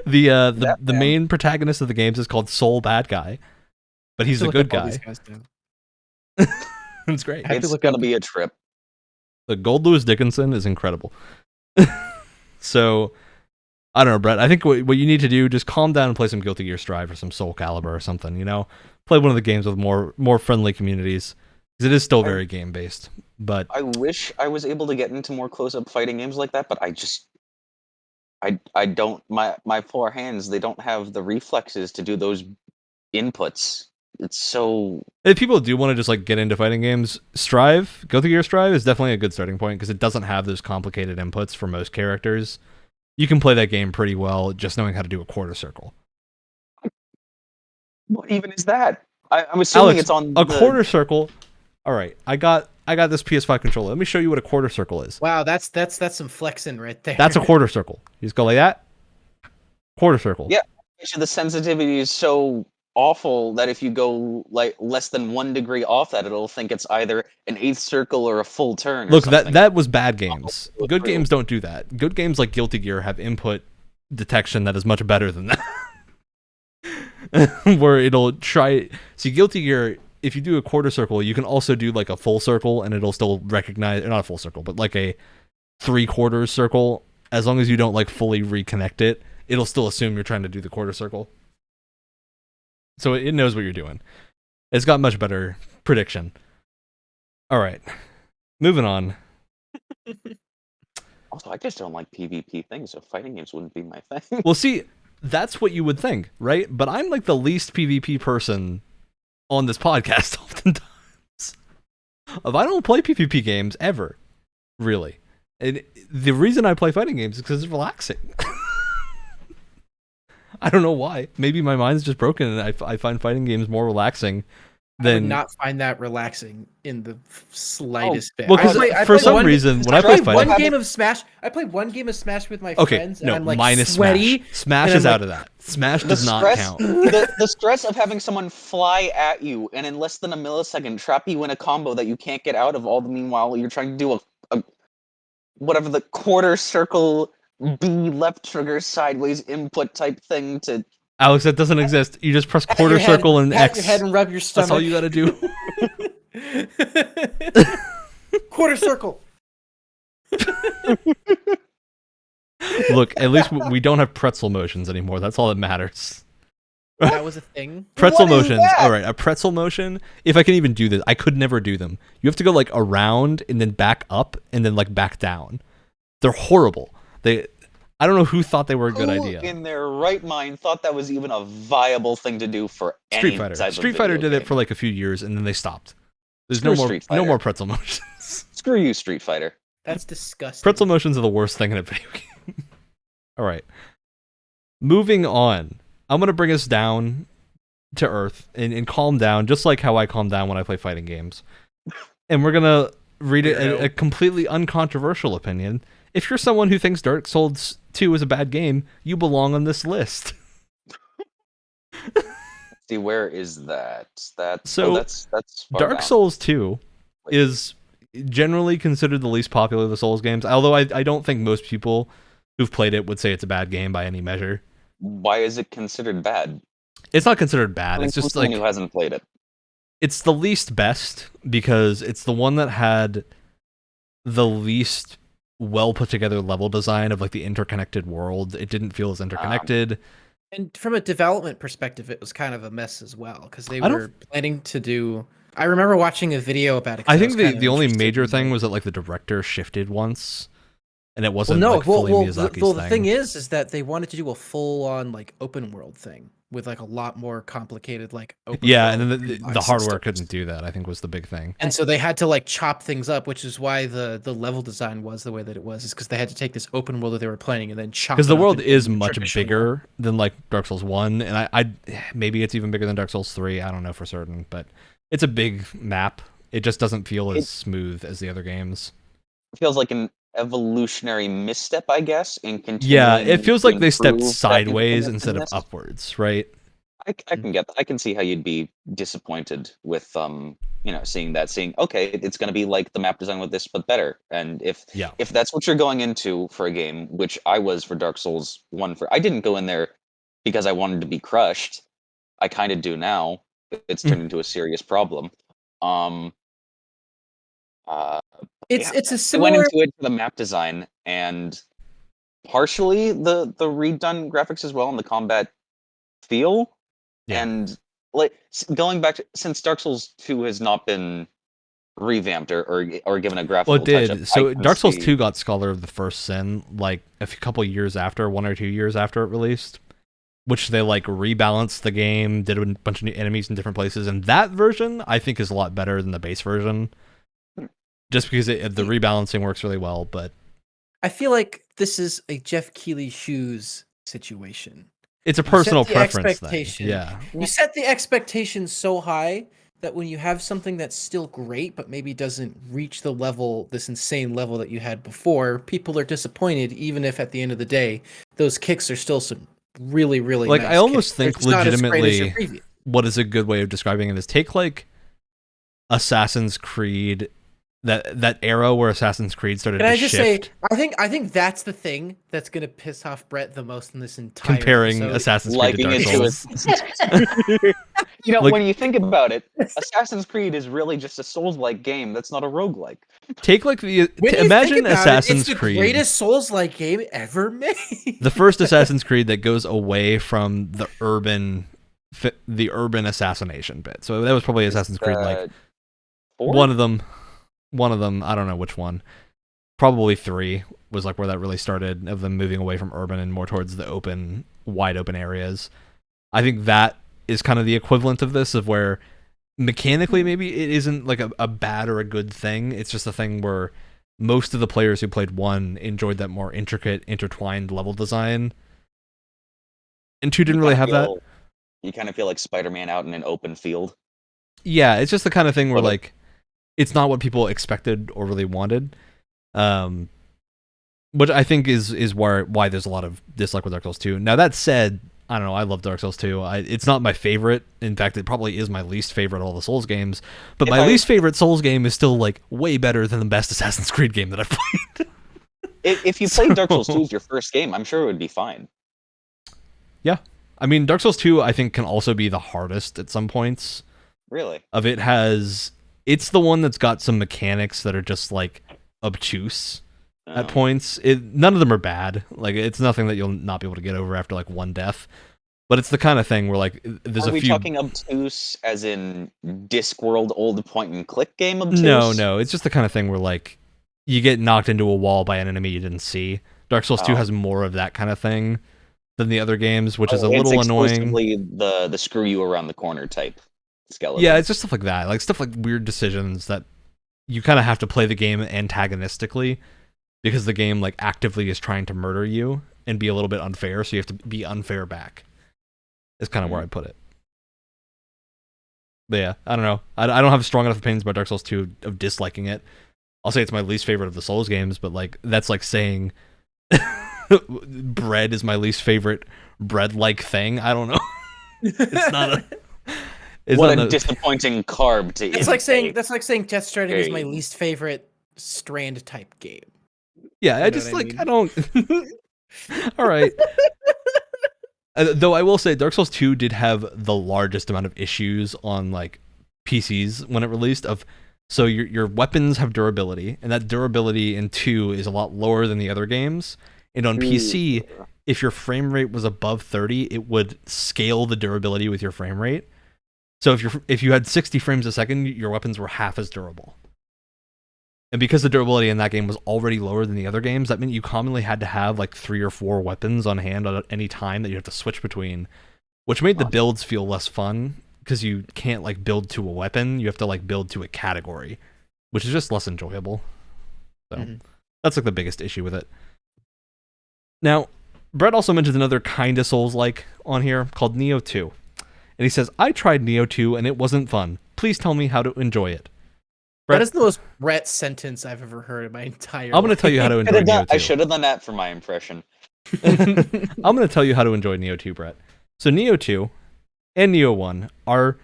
The main protagonist of the games is called Soul Bad Guy, but he's the good guy. It's great. It's gonna be a trip. The Gold Lewis Dickinson is incredible. So, I don't know, Brett. I think what you need to do, just calm down and play some Guilty Gear Strive or some Soul Calibur or something. You know, play one of the games with more friendly communities because it is still very game based. But I wish I was able to get into more close up fighting games like that, but I don't. My poor hands, they don't have the reflexes to do those inputs. It's so. If people do want to just like get into fighting games, Guilty Gear Strive is definitely a good starting point because it doesn't have those complicated inputs for most characters. You can play that game pretty well just knowing how to do a quarter circle. What even is that? I'm assuming Alex, it's on a quarter circle. All right, I got this PS5 controller. Let me show you what a quarter circle is. Wow, that's some flexing right there. That's a quarter circle. You just go like that. Quarter circle. Yeah, actually, the sensitivity is so awful that if you go like less than 1 degree off that, it'll think it's either an eighth circle or a full turn. Or Look, something. that was bad games. Oh, Good true. games don't do that. Good games like Guilty Gear have input detection that is much better than that. Where it'll try. See, Guilty Gear, if you do a quarter circle, you can also do like a full circle, and it'll still recognize, not a full circle, but like a 3/4 circle. As long as you don't like fully reconnect it, it'll still assume you're trying to do the quarter circle. So it knows what you're doing. It's got much better prediction. All right, moving on. Also, I just don't like PvP things, so fighting games wouldn't be my thing. Well, see, that's what you would think, right? But I'm like the least PvP person on this podcast oftentimes. I don't play PvP games ever, really. And the reason I play fighting games is because it's relaxing. I don't know why. Maybe my mind's just broken, and I find fighting games more relaxing I would than. not find that relaxing in the slightest bit. Well, because for some reason, when I play fighting, one game of Smash, I played one game of Smash with my friends, and I'm like minus sweaty. Smash. Smash is out of that. Smash does not count. The stress of having someone fly at you and in less than a millisecond trap you in a combo that you can't get out of. All the meanwhile you're trying to do a whatever the quarter circle B left trigger sideways input type thing to. Alex, that doesn't exist. You just press quarter circle and X. Your head and rub your stomach. That's all you gotta do. Quarter circle. Look, at least we don't have pretzel motions anymore. That's all that matters. That was a thing. Pretzel motions. All right, a pretzel motion. If I can even do this, I could never do them. You have to go like around and then back up and then like back down. They're horrible. I don't know who thought they were a good idea. In their right mind thought that was even a viable thing to do for Street Fighter. Street Fighter did it for like a few years and then they stopped. There's no more pretzel motions. Screw you, Street Fighter. That's disgusting. Pretzel motions are the worst thing in a video game. All right. Moving on. I'm going to bring us down to earth and calm down, just like how I calm down when I play fighting games. And we're going to read a completely uncontroversial opinion. If you're someone who thinks Dark Souls 2 is a bad game, you belong on this list. See, where is that? That's Dark Souls 2 is generally considered the least popular of the Souls games, although I don't think most people who've played it would say it's a bad game by any measure. Why is it considered bad? It's not considered bad. It's just like who hasn't played it. It's the least best because it's the one that had the least well put together level design of like the interconnected world. It didn't feel as interconnected. And from a development perspective, it was kind of a mess as well because they were planning to do. I remember watching a video about it. I think the only major thing was that like the director shifted once, and it wasn't fully Miyazaki's thing. The thing is that they wanted to do a full-on like open world thing with like a lot more complicated like open and then the hardware couldn't do that, I think, was the big thing. And so they had to like chop things up, which is why the level design was the way that it was, is because they had to take this open world that they were planning and then chop it up. Because the world is much bigger than like Dark Souls 1, and I maybe it's even bigger than Dark Souls 3, I don't know for certain, but it's a big map. It just doesn't feel as smooth as the other games. It feels like an evolutionary misstep, I guess, in continuing. Yeah, it feels like they stepped sideways instead of upwards, right? I can get that. I can see how you'd be disappointed with seeing okay, it's going to be like the map design with this but better. And if that's what you're going into for a game, which I was for Dark Souls 1, I didn't go in there because I wanted to be crushed. I kind of do now. It's turned into a serious problem. It's a similar. I went into it for the map design and partially the redone graphics as well and the combat feel. Yeah. And like going back to, since Dark Souls 2 has not been revamped or given a graphical touch-up. So Dark Souls 2 got Scholar of the First Sin like a couple years after, 1 or 2 years after it released, which they like rebalanced the game, did a bunch of new enemies in different places, and that version I think is a lot better than the base version. Just because the rebalancing works really well, but I feel like this is a Jeff Keighley shoes situation. It's a personal preference thing. Yeah. You set the expectation so high that when you have something that's still great, but maybe doesn't reach the level, this insane level that you had before, people are disappointed, even if at the end of the day, those kicks are still some really, really like, nice I almost kicks. think legitimately what is a good way of describing it is take like Assassin's Creed, that era where Assassin's Creed started to shift. Can I just say, I think that's the thing that's going to piss off Brett the most in this entire comparing episode. Assassin's Creed to Dark Souls. You know, like, when you think about it, Assassin's Creed is really just a Souls-like game. That's not a roguelike. Take like imagine Assassin's Creed. It's the greatest Souls-like game ever made. The first Assassin's Creed that goes away from the urban assassination bit. So that was probably Assassin's Creed like 4? One of them, I don't know which one. Probably 3 was like where that really started, of them moving away from urban and more towards the open, wide open areas. I think that is kind of the equivalent of this, of where mechanically maybe it isn't like a bad or a good thing. It's just a thing where most of the players who played 1 enjoyed that more intricate, intertwined level design. And 2 didn't really have that. You kind of feel like Spider-Man out in an open field. Yeah, it's just the kind of thing where like it's not what people expected or really wanted. Which I think is why there's a lot of dislike with Dark Souls 2. Now that said, I don't know, I love Dark Souls 2. It's not my favorite. In fact, it probably is my least favorite of all the Souls games. But my least favorite Souls game is still like way better than the best Assassin's Creed game that I've played. If you played Dark Souls 2 as your first game, I'm sure it would be fine. Yeah. I mean, Dark Souls 2 I think can also be the hardest at some points. Really? It's the one that's got some mechanics that are just like obtuse at points. None of them are bad. Like, it's nothing that you'll not be able to get over after like 1 death. But it's the kind of thing where like there's Are we talking obtuse as in Discworld old point and click game obtuse? No. It's just the kind of thing where like you get knocked into a wall by an enemy you didn't see. Dark Souls 2 has more of that kind of thing than the other games, which is a little annoying. The screw you around the corner type skeleton. Yeah, it's just stuff like that. Like stuff like weird decisions that you kind of have to play the game antagonistically, because the game like actively is trying to murder you and be a little bit unfair, so you have to be unfair back. Is kind of where I put it. But yeah, I don't know. I don't have strong enough opinions about Dark Souls 2 of disliking it. I'll say it's my least favorite of the Souls games, but like that's like saying bread is my least favorite bread-like thing. I don't know. It's not a. What a disappointing carb to eat. That's like saying Death Stranding is my least favorite Strand type game. Yeah, I don't. All right. Though I will say, Dark Souls 2 did have the largest amount of issues on like PCs when it released. So your weapons have durability, and that durability in 2 is a lot lower than the other games. And on PC, if your frame rate was above 30, it would scale the durability with your frame rate. So if you had 60 frames a second, your weapons were half as durable. And because the durability in that game was already lower than the other games, that meant you commonly had to have like 3 or 4 weapons on hand at any time that you have to switch between, which made the builds feel less fun, because you can't like build to a weapon, you have to like build to a category, which is just less enjoyable. So that's like the biggest issue with it. Now, Brett also mentions another kind of Souls-like on here called Nioh 2. And he says, I tried Nioh 2 and it wasn't fun. Please tell me how to enjoy it. Brett, that is the most Brett sentence I've ever heard in my entire life. I'm going to tell you how to enjoy Nioh 2. I should have done that for my impression. I'm going to tell you how to enjoy Nioh 2, Brett. So Nioh 2 and Nioh 1 are...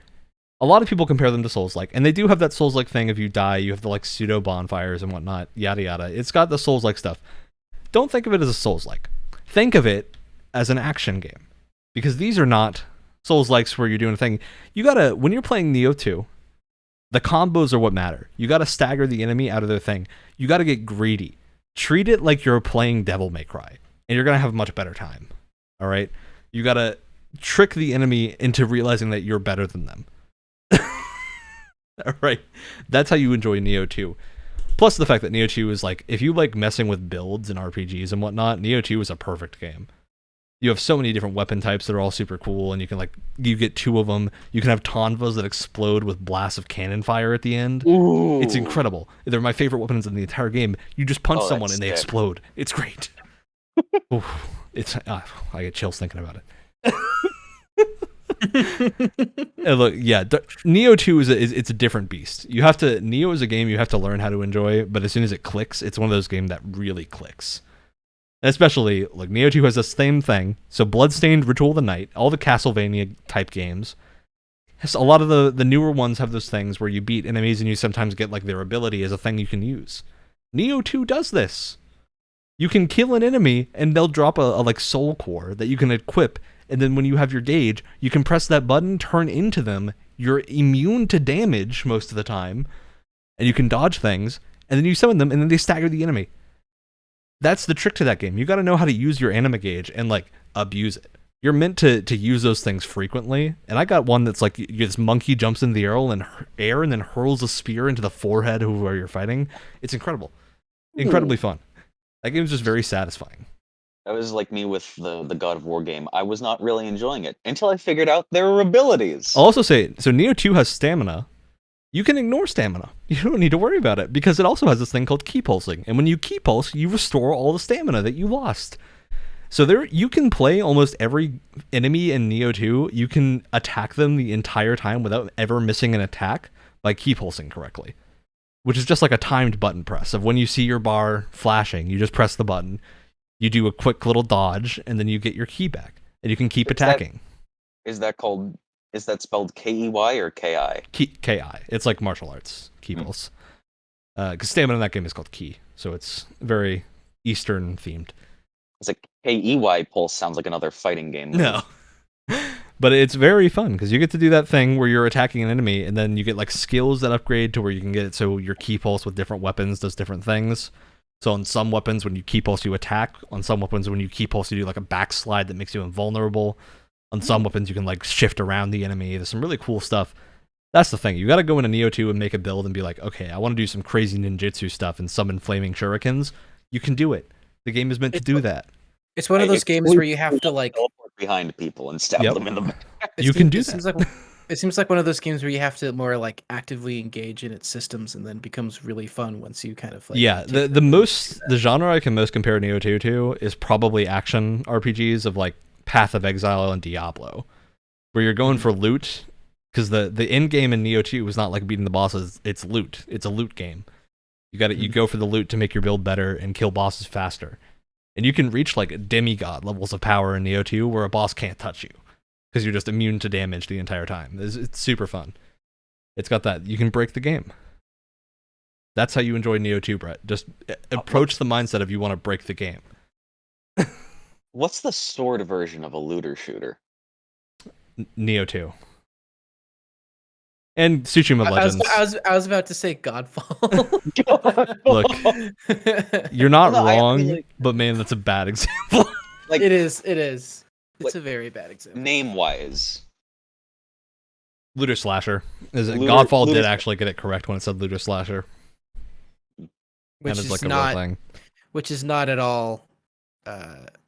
A lot of people compare them to Souls-like, and they do have that Souls-like thing. If you die, you have the like pseudo bonfires and whatnot, yada yada. It's got the Souls-like stuff. Don't think of it as a Souls-like. Think of it as an action game, because these are not Souls-likes where you're doing a thing. You gotta, when you're playing Nioh 2, the combos are what matter. You gotta stagger the enemy out of their thing. You gotta get greedy. Treat it like you're playing Devil May Cry, and you're gonna have a much better time. All right? You gotta trick the enemy into realizing that you're better than them. All right? That's how you enjoy Nioh 2. Plus the fact that Nioh 2 is like, if you like messing with builds and RPGs and whatnot, Nioh 2 is a perfect game. You have so many different weapon types that are all super cool, and you get 2 of them. You can have Tonvas that explode with blasts of cannon fire at the end. Ooh. It's incredible. They're my favorite weapons in the entire game. You just punch someone and they explode. It's great. I get chills thinking about it. And look, yeah, Neo 2 it's a different beast. Neo is a game you have to learn how to enjoy, but as soon as it clicks, it's one of those games that really clicks. And especially, like, Neo 2 has the same thing. So Bloodstained, Ritual of the Night, all the Castlevania type games. A lot of the newer ones have those things where you beat enemies and you sometimes get like their ability as a thing you can use. Neo 2 does this. You can kill an enemy and they'll drop a like soul core that you can equip, and then when you have your gauge, you can press that button, turn into them. You're immune to damage most of the time, and you can dodge things, and then you summon them and then they stagger the enemy. That's the trick to that game. You got to know how to use your anima gauge and like abuse it. You're meant to use those things frequently, and I got one that's like this monkey jumps in the air and then hurls a spear into the forehead of whoever you're fighting. It's incredibly fun. That game's just very satisfying. That was like me with the God of War game. I was not really enjoying it until I figured out there were abilities. I'll also say, so Neo 2 has stamina. You can ignore stamina. You don't need to worry about it because it also has this thing called key pulsing, and when you key pulse, you restore all the stamina that you lost. So you can play almost every enemy in Neo 2. You can attack them the entire time without ever missing an attack by key pulsing correctly, which is just like a timed button press of when you see your bar flashing, you just press the button, you do a quick little dodge, and then you get your key back, and you can keep attacking. Is that spelled K-E-Y or K-I? K-I. It's like martial arts, key pulse. Because stamina in that game is called key, so it's very Eastern themed. It's like K-E-Y pulse sounds like another fighting game. No. But it's very fun because you get to do that thing where you're attacking an enemy and then you get like skills that upgrade to where you can get it so your key pulse with different weapons does different things. So on some weapons, when you key pulse, you attack. On some weapons, when you key pulse, you do like a backslide that makes you invulnerable. On some weapons, you can like shift around the enemy. There's some really cool stuff. That's the thing. You got to go into Neo 2 and make a build and be like, okay, I want to do some crazy ninjutsu stuff and summon flaming shurikens. You can do it. The game is meant to do that. It's one of those games where you have to like teleport behind people and stab them in the back. You can do that. It seems like one of those games where you have to more like actively engage in its systems, and then becomes really fun once you kind of like. Yeah, the genre I can most compare Neo 2 to is probably action RPGs of like Path of Exile and Diablo, where you're going for loot, because the end game in Neo 2 was not like beating the bosses. It's loot. It's a loot game. You go for the loot to make your build better and kill bosses faster. And you can reach like demigod levels of power in Neo 2 where a boss can't touch you because you're just immune to damage the entire time. It's super fun. It's got that. You can break the game. That's how you enjoy Neo 2, Brett. Just approach the mindset of you want to break the game. What's the sword version of a looter shooter? Neo 2. And Tsushima Legends. I was about to say Godfall. Look, you're not wrong, but man, that's a bad example. Like it is. It's a very bad example. Name-wise. Looter Slasher. Godfall did actually get it correct when it said Looter Slasher. Which is, like a not, real thing. Which is not at all...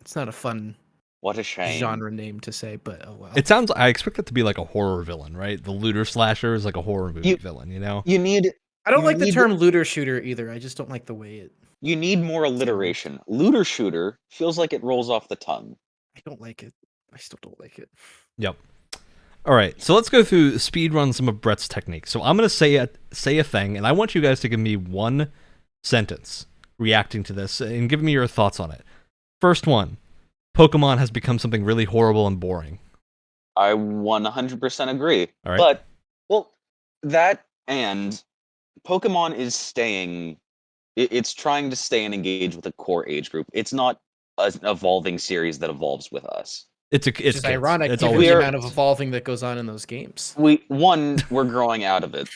it's not a fun... What a shame. Genre name to say, but oh well. It sounds. I expect it to be like a horror villain, right? The looter slasher is like a horror movie villain, you know. I don't like the term looter shooter either. I just don't like the way it. You need more alliteration. Looter shooter feels like it rolls off the tongue. I don't like it. I still don't like it. Yep. All right, so let's go through speed run some of Brett's techniques. So I'm gonna say a thing, and I want you guys to give me one sentence reacting to this and give me your thoughts on it. First one. Pokemon has become something really horrible and boring. I 100% agree. All right. But, well, that and Pokemon is it's trying to stay and engage with a core age group. It's not an evolving series that evolves with us. It's ironic given the amount of evolving that goes on in those games. We're growing out of it.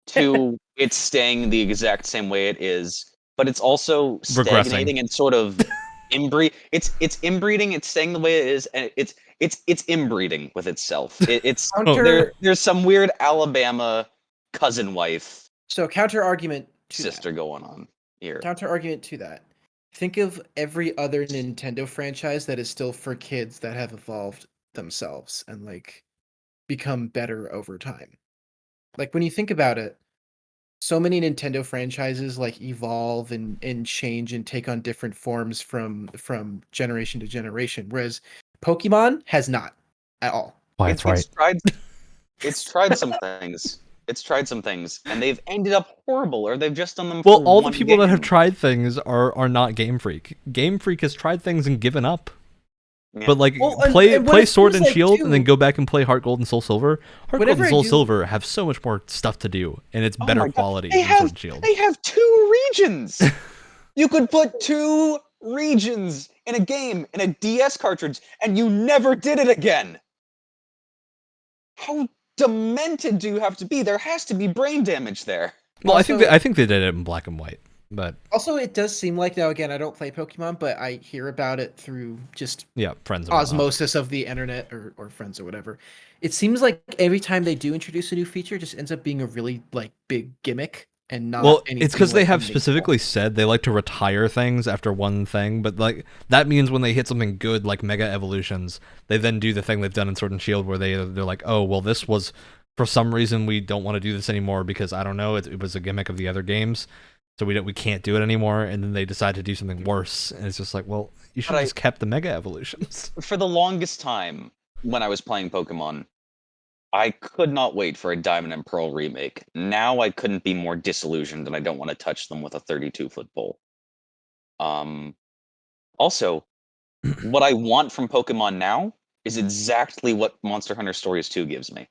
Two, it's staying the exact same way it is, but it's also stagnating and sort of... It's inbreeding. It's staying the way it is, and it's inbreeding with itself. There's some weird Alabama cousin wife. So counter argument to sister going on here. Counter argument to that. Think of every other Nintendo franchise that is still for kids that have evolved themselves and like become better over time. Like when you think about it, so many Nintendo franchises like evolve and change and take on different forms from generation to generation. Whereas Pokemon has not at all. Why, that's right. It's tried some things. It's tried some things, and they've ended up horrible, or they've just done them. Well, for all the one people that game. have tried things are not Game Freak. Game Freak has tried things and given up. Yeah. But like, Well, play Sword and like Shield, too, and then go back and play Heart Gold and Soul Silver. Heart Gold and Soul Silver have so much more stuff to do, and it's better quality than Sword and Shield. They have 2 regions. You could put 2 regions in a game in a DS cartridge, and you never did it again. How demented do you have to be? There has to be brain damage there. Well, also, I think they did it in black and white, but also it does seem like, now again, I don't play Pokemon, but I hear about it through just friends, osmosis of the internet or friends or whatever. It seems like every time they do introduce a new feature, it just ends up being a really like big gimmick. And not well, it's because they have specifically said they like to retire things after one thing, but like that means when they hit something good like Mega Evolutions, they then do the thing they've done in Sword and Shield where they're like, oh well, this was for some reason we don't want to do this anymore because I don't know, it was a gimmick of the other games, so we can't do it anymore, and then they decide to do something worse, and it's just like, well, you should have just kept the Mega Evolutions. For the longest time when I was playing Pokemon, I could not wait for a Diamond and Pearl remake. Now I couldn't be more disillusioned, and I don't want to touch them with a 32-foot pole. Also, what I want from Pokemon now is exactly what Monster Hunter Stories 2 gives me.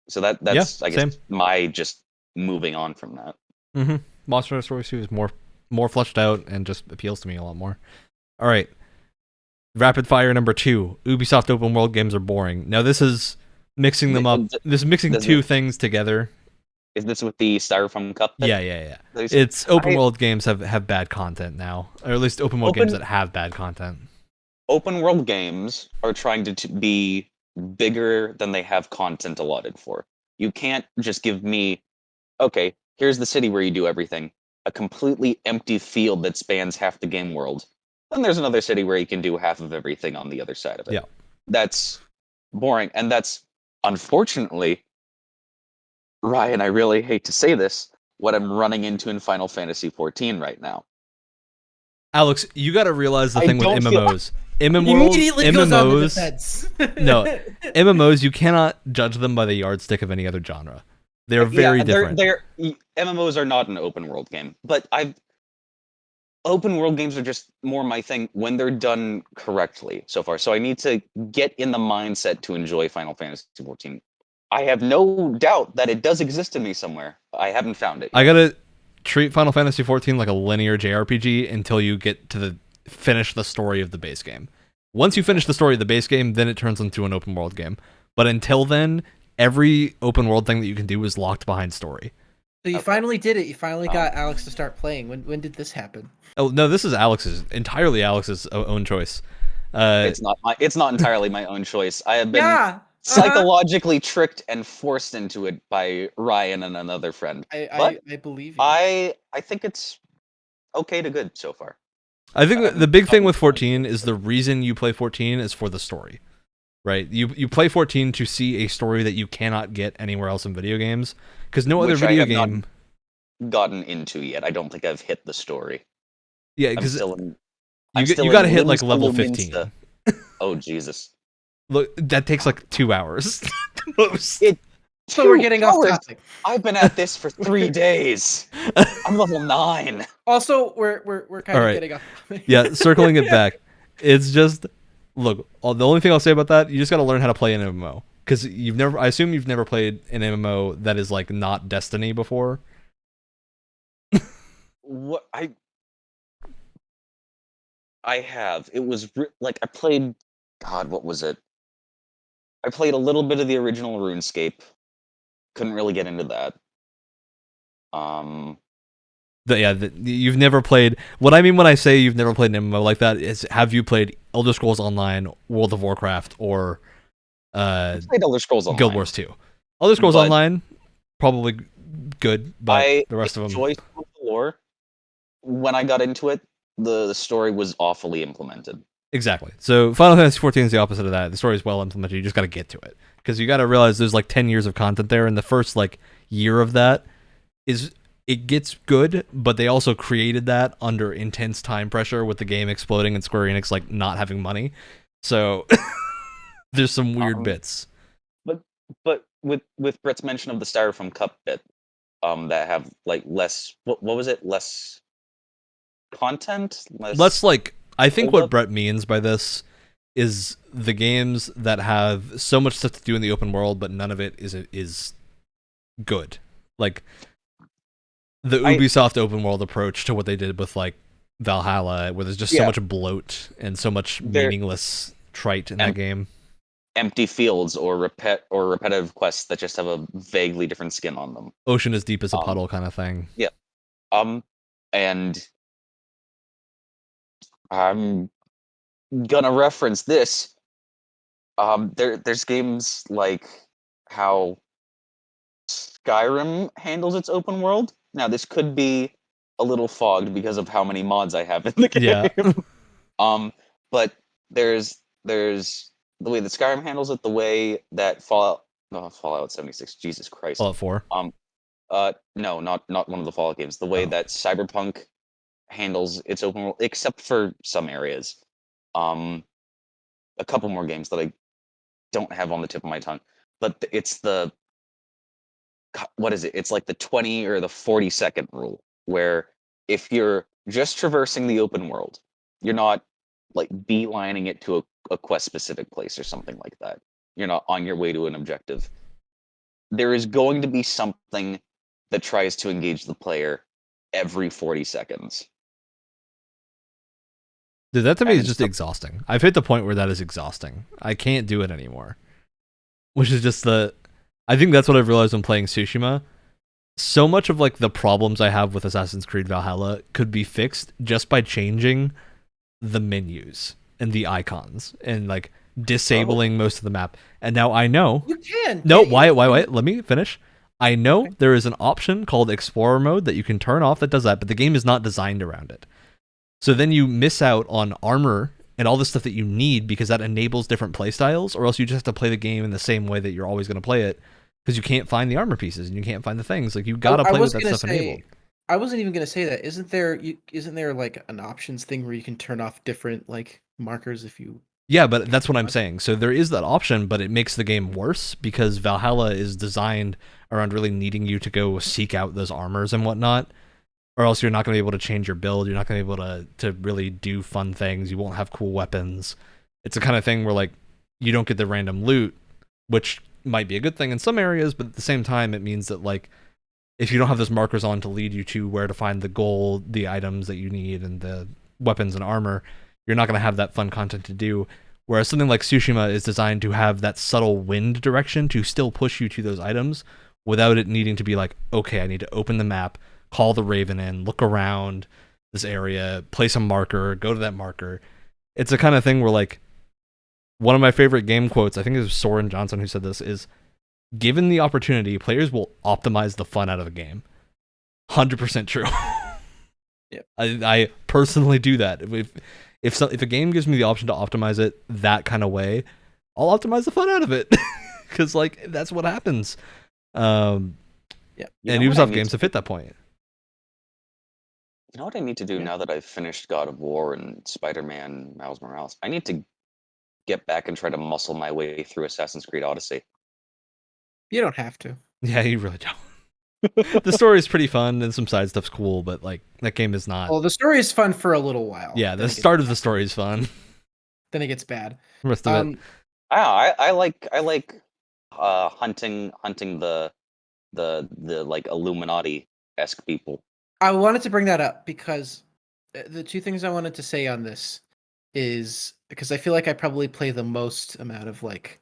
So that's I guess my just moving on from that. Mm-hmm. Monster Hunter Stories 2 is more fleshed out and just appeals to me a lot more. All right. Rapid fire number 2. Ubisoft open world games are boring. Now this is mixing them up. This is mixing two things together. Is this with the Styrofoam Cup? Yeah. It's open world games have bad content now, or at least open world games that have bad content. Open world games are trying to be bigger than they have content allotted for. You can't just give me, okay, here's the city where you do everything, a completely empty field that spans half the game world. Then there's another city where you can do half of everything on the other side of it. Yeah. That's boring. And that's, unfortunately, Ryan, I really hate to say this, what I'm running into in Final Fantasy XIV right now. Alex, you got to realize the thing with MMOs. MMOs, you cannot judge them by the yardstick of any other genre. They're very different. MMOs are not an open world game, but open world games are just more my thing when they're done correctly so far. So I need to get in the mindset to enjoy Final Fantasy XIV. I have no doubt that it does exist in me somewhere. I haven't found it yet. I gotta treat Final Fantasy XIV like a linear JRPG until you get to finish the story of the base game. Once you finish the story of the base game, then it turns into an open world game. But until then, every open world thing that you can do is locked behind story. So you finally did it. You finally got Alex to start playing. When did this happen? Oh no, this is entirely Alex's own choice. It's not entirely my own choice. I have been psychologically tricked and forced into it by Ryan and another friend. I believe you. I think it's okay to good so far. I think the big thing with 14 is the reason you play 14 is for the story, right? You play 14 to see a story that you cannot get anywhere else in video games, because no other video game not gotten into yet. I don't think I've hit the story. Yeah, because you got to hit like level 15. Oh Jesus! Look, that takes like 2 hours. So we're getting off topic. I've been at this for 3 days. I'm level 9. Also, we're kind of getting off topic. Yeah, circling it back. It's just, look, the only thing I'll say about that, you just got to learn how to play an MMO. Because I assume you've never played an MMO that is like not Destiny before. What I have. It was like I played. God, what was it? I played a little bit of the original RuneScape. Couldn't really get into that. You've never played. What I mean when I say you've never played an MMO like that is, have you played Elder Scrolls Online, World of Warcraft, or I played Elder Scrolls Online. Guild Wars 2? Elder Scrolls Online, probably good, but the rest of them. Enjoyed the lore. When I got into it, the story was awfully implemented. Exactly. So Final Fantasy XIV is the opposite of that. The story is well implemented. You just got to get to it, because you got to realize there's like 10 years of content there, and the first like year of that is it gets good, but they also created that under intense time pressure with the game exploding and Square Enix like not having money. So there's some weird bits. But with Brett's mention of the Styrofoam Cup bit, that have like less what was it? Less content? Less like I think what Brett means by this is the games that have so much stuff to do in the open world, but none of it is good. Like the Ubisoft open world approach to what they did with like Valhalla, where there's just so much bloat and so much meaningless trite in that game. Empty fields or repetitive quests that just have a vaguely different skin on them. Ocean as deep as a puddle kind of thing. Yeah. And I'm gonna reference this. There's games like how Skyrim handles its open world. Now, this could be a little fogged because of how many mods I have in the game. Yeah. But there's the way that Skyrim handles it, the way that Fallout 76, Jesus Christ. Fallout 4. No, not one of the Fallout games. The way that Cyberpunk handles its open world, except for some areas. A couple more games that I don't have on the tip of my tongue, but it's what is it? It's like the 20 or the 40-second rule, where if you're just traversing the open world, you're not like beelining it to a quest-specific place or something like that. You're not on your way to an objective. There is going to be something that tries to engage the player every 40 seconds. Dude, that to me is just exhausting. I've hit the point where that is exhausting. I can't do it anymore. Which is just I think that's what I've realized when playing Tsushima. So much of like the problems I have with Assassin's Creed Valhalla could be fixed just by changing the menus and the icons and like disabling most of the map. And now I know you can. No, wait. Let me finish. I know there is an option called Explorer mode that you can turn off that does that, but the game is not designed around it. So then you miss out on armor and all the stuff that you need because that enables different playstyles, or else you just have to play the game in the same way that you're always going to play it because you can't find the armor pieces and you can't find the things. Like you got to play with that stuff enabled. I wasn't even going to say that. Isn't there like an options thing where you can turn off different like markers if you... Yeah, but that's what I'm saying. So there is that option, but it makes the game worse because Valhalla is designed around really needing you to go seek out those armors and whatnot, or else you're not going to be able to change your build. You're not going to be able to really do fun things. You won't have cool weapons. It's the kind of thing where like you don't get the random loot, which might be a good thing in some areas, but at the same time it means that like if you don't have those markers on to lead you to where to find the gold, the items that you need, and the weapons and armor, you're not going to have that fun content to do. Whereas something like Tsushima is designed to have that subtle wind direction to still push you to those items without it needing to be like, okay, I need to open the map, call the Raven in, look around this area, place a marker, go to that marker. It's a kind of thing where like one of my favorite game quotes, I think it was Soren Johnson who said this, is given the opportunity, players will optimize the fun out of a game. 100% true. Yep. I personally do that. If a game gives me the option to optimize it that kind of way, I'll optimize the fun out of it because like that's what happens. Yeah, and Ubisoft games have hit that point. You know what I need to do now that I've finished God of War and Spider-Man Miles Morales? I need to get back and try to muscle my way through Assassin's Creed Odyssey. You don't have to. Yeah, you really don't. The story is pretty fun and some side stuff's cool, but like that game is not. Well, the story is fun for a little while. Yeah, the start of the story is fun. Then it gets bad. The rest of it. I like hunting the like Illuminati-esque people. I wanted to bring that up because the two things I wanted to say on this is because I feel like I probably play the most amount of like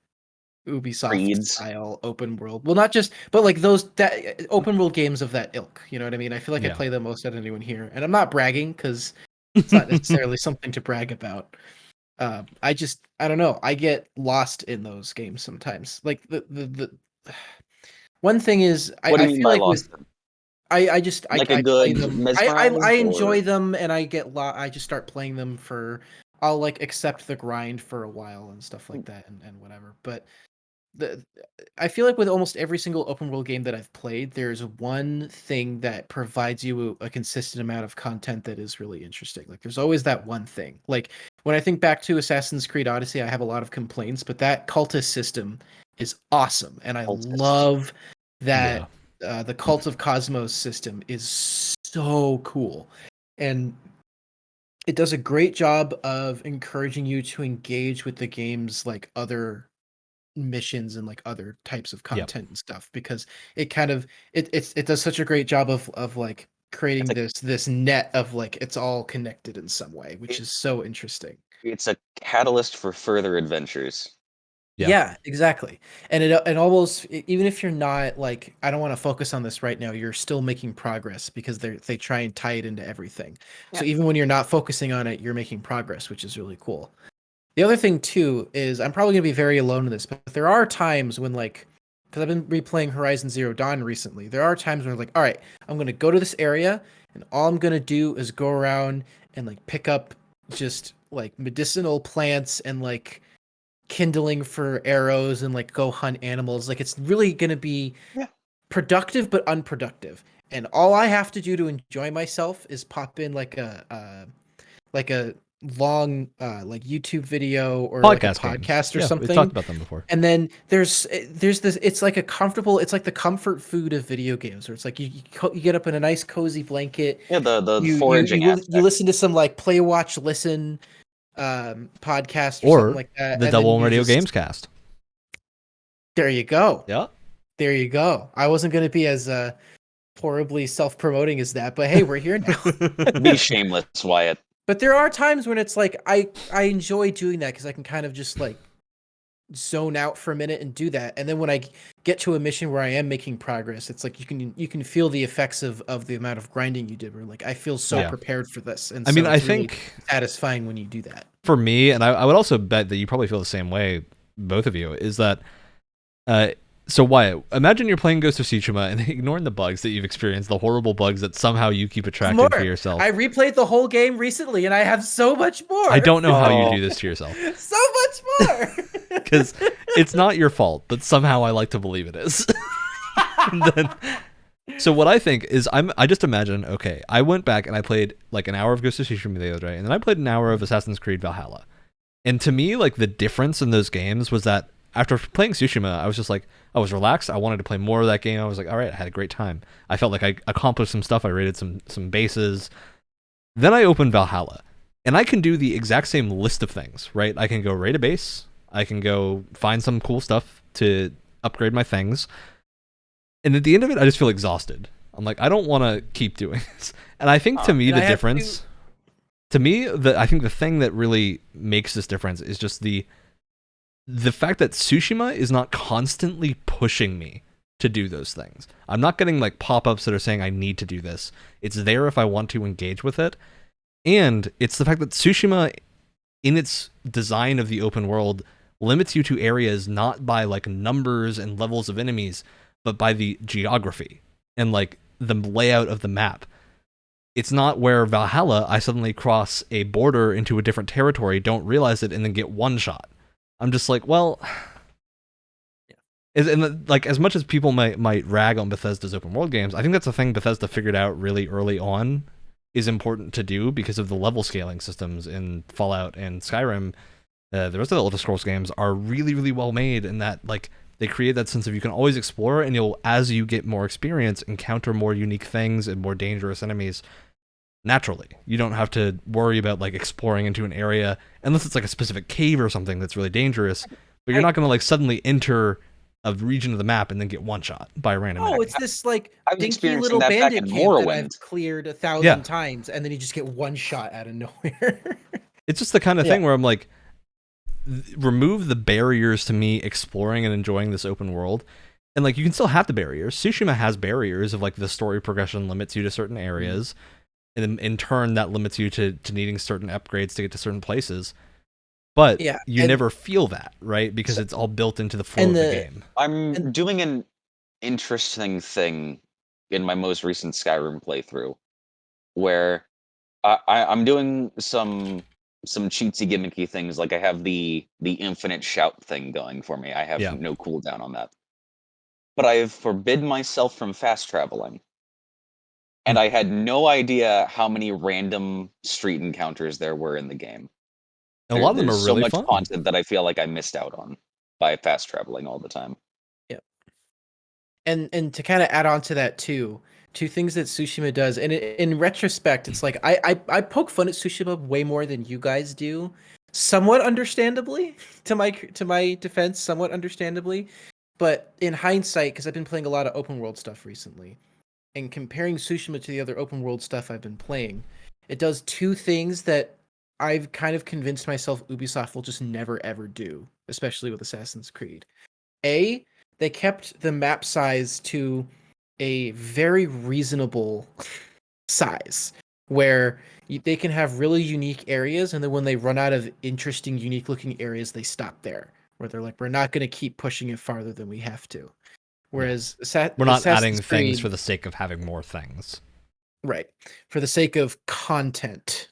Ubisoft style open world. Well, not just, but like that open world games of that ilk. You know what I mean? I feel like I play the most out of anyone here, and I'm not bragging because it's not necessarily something to brag about. I don't know. I get lost in those games sometimes. Like the one thing is, I feel like with I play them. I enjoy them, and I get I just start playing them for. I'll like accept the grind for a while and stuff like that, and whatever. But I feel like with almost every single open world game that I've played, there's one thing that provides you a consistent amount of content that is really interesting. Like there's always that one thing. Like when I think back to Assassin's Creed Odyssey, I have a lot of complaints, but that cultist system is awesome, and I love that the Cult of Cosmos system is so cool, and it does a great job of encouraging you to engage with the game's like other missions and like other types of content and stuff, because it kind of it does such a great job of like creating this net of like it's all connected in some way, which is so interesting. It's a catalyst for further adventures. Yeah, exactly. And it almost, even if you're not like, I don't want to focus on this right now, you're still making progress because they try and tie it into everything. So even when you're not focusing on it, you're making progress, which is really cool. The other thing too is I'm probably gonna be very alone in this, but there are times when like, because I've been replaying Horizon Zero Dawn recently, there are times when I'm like, all right, I'm gonna go to this area and all I'm gonna do is go around and like pick up just like medicinal plants and like kindling for arrows and like go hunt animals. Like it's really gonna be productive but unproductive. And all I have to do to enjoy myself is pop in like a long like YouTube video or like a podcast or something. We've talked about them before. And then there's this, it's like it's like the comfort food of video games, where it's like you get up in a nice cozy blanket. Yeah, the foraging aspect. You listen to some like play, watch, listen podcast or something like that. The Double Radio Gamescast. There you go. Yeah. There you go. I wasn't going to be as horribly self-promoting as that, but hey, we're here now. Be shameless, Wyatt. But there are times when it's like I enjoy doing that because I can kind of just like zone out for a minute and do that. And then when I get to a mission where I am making progress, it's like you can feel the effects of the amount of grinding you did. Where like I feel so prepared for this. And I mean, I think think satisfying when you do that. For me, and I would also bet that you probably feel the same way, both of you, is that so Wyatt, imagine you're playing Ghost of Tsushima and ignoring the bugs that you've experienced, the horrible bugs that somehow you keep attracting to yourself. I replayed the whole game recently and I have so much more. I don't know how you do this to yourself. So much more. Because it's not your fault, but somehow I like to believe it is. So what I think is I just imagine, okay, I went back and I played like an hour of Ghost of Tsushima the other day, and then I played an hour of Assassin's Creed Valhalla. And to me, like the difference in those games was that after playing Tsushima, I was just like, I was relaxed. I wanted to play more of that game. I was like, all right, I had a great time. I felt like I accomplished some stuff. I raided some bases. Then I opened Valhalla, and I can do the exact same list of things, right? I can go raid a base. I can go find some cool stuff to upgrade my things. And at the end of it, I just feel exhausted. I'm like, I don't want to keep doing this. And I think to me, the difference, I think the thing that really makes this difference is just the fact that Tsushima is not constantly pushing me to do those things. I'm not getting like pop-ups that are saying I need to do this. It's there if I want to engage with it. And it's the fact that Tsushima, in its design of the open world, limits you to areas not by like numbers and levels of enemies, but by the geography and like the layout of the map. It's not where Valhalla, I suddenly cross a border into a different territory, don't realize it, and then get one shot. I'm just like, well, and like as much as people might rag on Bethesda's open world games, I think that's a thing Bethesda figured out really early on is important to do because of the level scaling systems in Fallout and Skyrim. The rest of the Elder Scrolls games are really, really well made in that like they create that sense of you can always explore, and you'll, as you get more experience, encounter more unique things and more dangerous enemies naturally. You don't have to worry about like exploring into an area unless it's like a specific cave or something that's really dangerous, but you're not going to like suddenly enter a region of the map and then get one shot by a random enemy. It's this like dinky little bandit camp that I've cleared 1,000 times, and then you just get one shot out of nowhere. It's just the kind of thing where I'm like, remove the barriers to me exploring and enjoying this open world. And like you can still have the barriers. Tsushima has barriers of like the story progression limits you to certain areas. And in turn, that limits you to needing certain upgrades to get to certain places. But you never feel that, right? Because it's all built into the flow of the game. I'm doing an interesting thing in my most recent Skyrim playthrough, where I'm doing some some cheatsy gimmicky things, like I have the infinite shout thing going for me. I have no cooldown on that. But I've forbidden myself from fast traveling. And I had no idea how many random street encounters there were in the game. A lot of them are There's really so much fun. content that I feel like I missed out on by fast traveling all the time. Yep. And to kind of add on to that too, two things that Tsushima does, and in retrospect, it's like I poke fun at Tsushima way more than you guys do, somewhat understandably. To my defense, somewhat understandably, but in hindsight, because I've been playing a lot of open world stuff recently, and comparing Tsushima to the other open world stuff I've been playing, it does two things that I've kind of convinced myself Ubisoft will just never ever do, especially with Assassin's Creed. A, they kept the map size to a very reasonable size where they can have really unique areas, and then when they run out of interesting, unique looking areas, they stop there. Where they're like, we're not going to keep pushing it farther than we have to. Whereas we're not adding Creed, things for the sake of having more things. Right. For the sake of content.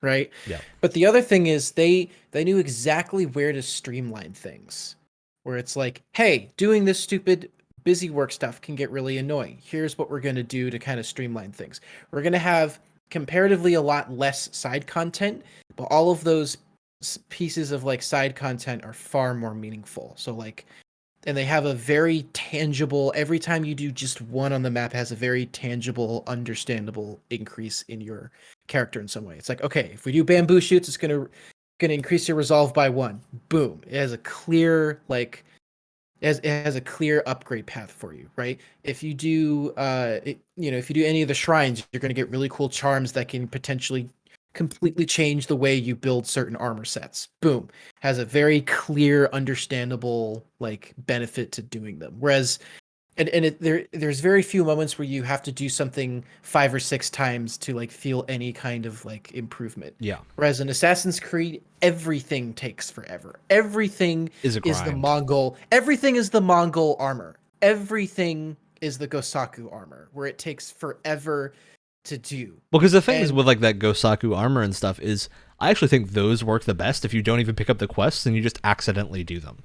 Right? Yeah. But the other thing is they knew exactly where to streamline things. Where it's like, hey, doing this stupid busy work stuff can get really annoying. Here's what we're going to do to kind of streamline things. We're going to have comparatively a lot less side content, but all of those pieces of like side content are far more meaningful. So like, and they have a very tangible, every time you do just one on the map has a very tangible, understandable increase in your character in some way. It's like, okay, if we do bamboo shoots, it's gonna increase your resolve by 1. Boom. It has a clear, like, it has a clear upgrade path for you, right? If you do if you do any of the shrines, you're gonna get really cool charms that can potentially completely change the way you build certain armor sets. Boom. Has a very clear, understandable like benefit to doing them. Whereas there's very few moments where you have to do something 5 or 6 times to like feel any kind of like improvement. Yeah. Whereas in Assassin's Creed, everything takes forever. Everything is the Mongol. Everything is the Mongol armor. Everything is the Gosaku armor, where it takes forever to do. Well, because the thing is with like that Gosaku armor and stuff is, I actually think those work the best if you don't even pick up the quests and you just accidentally do them.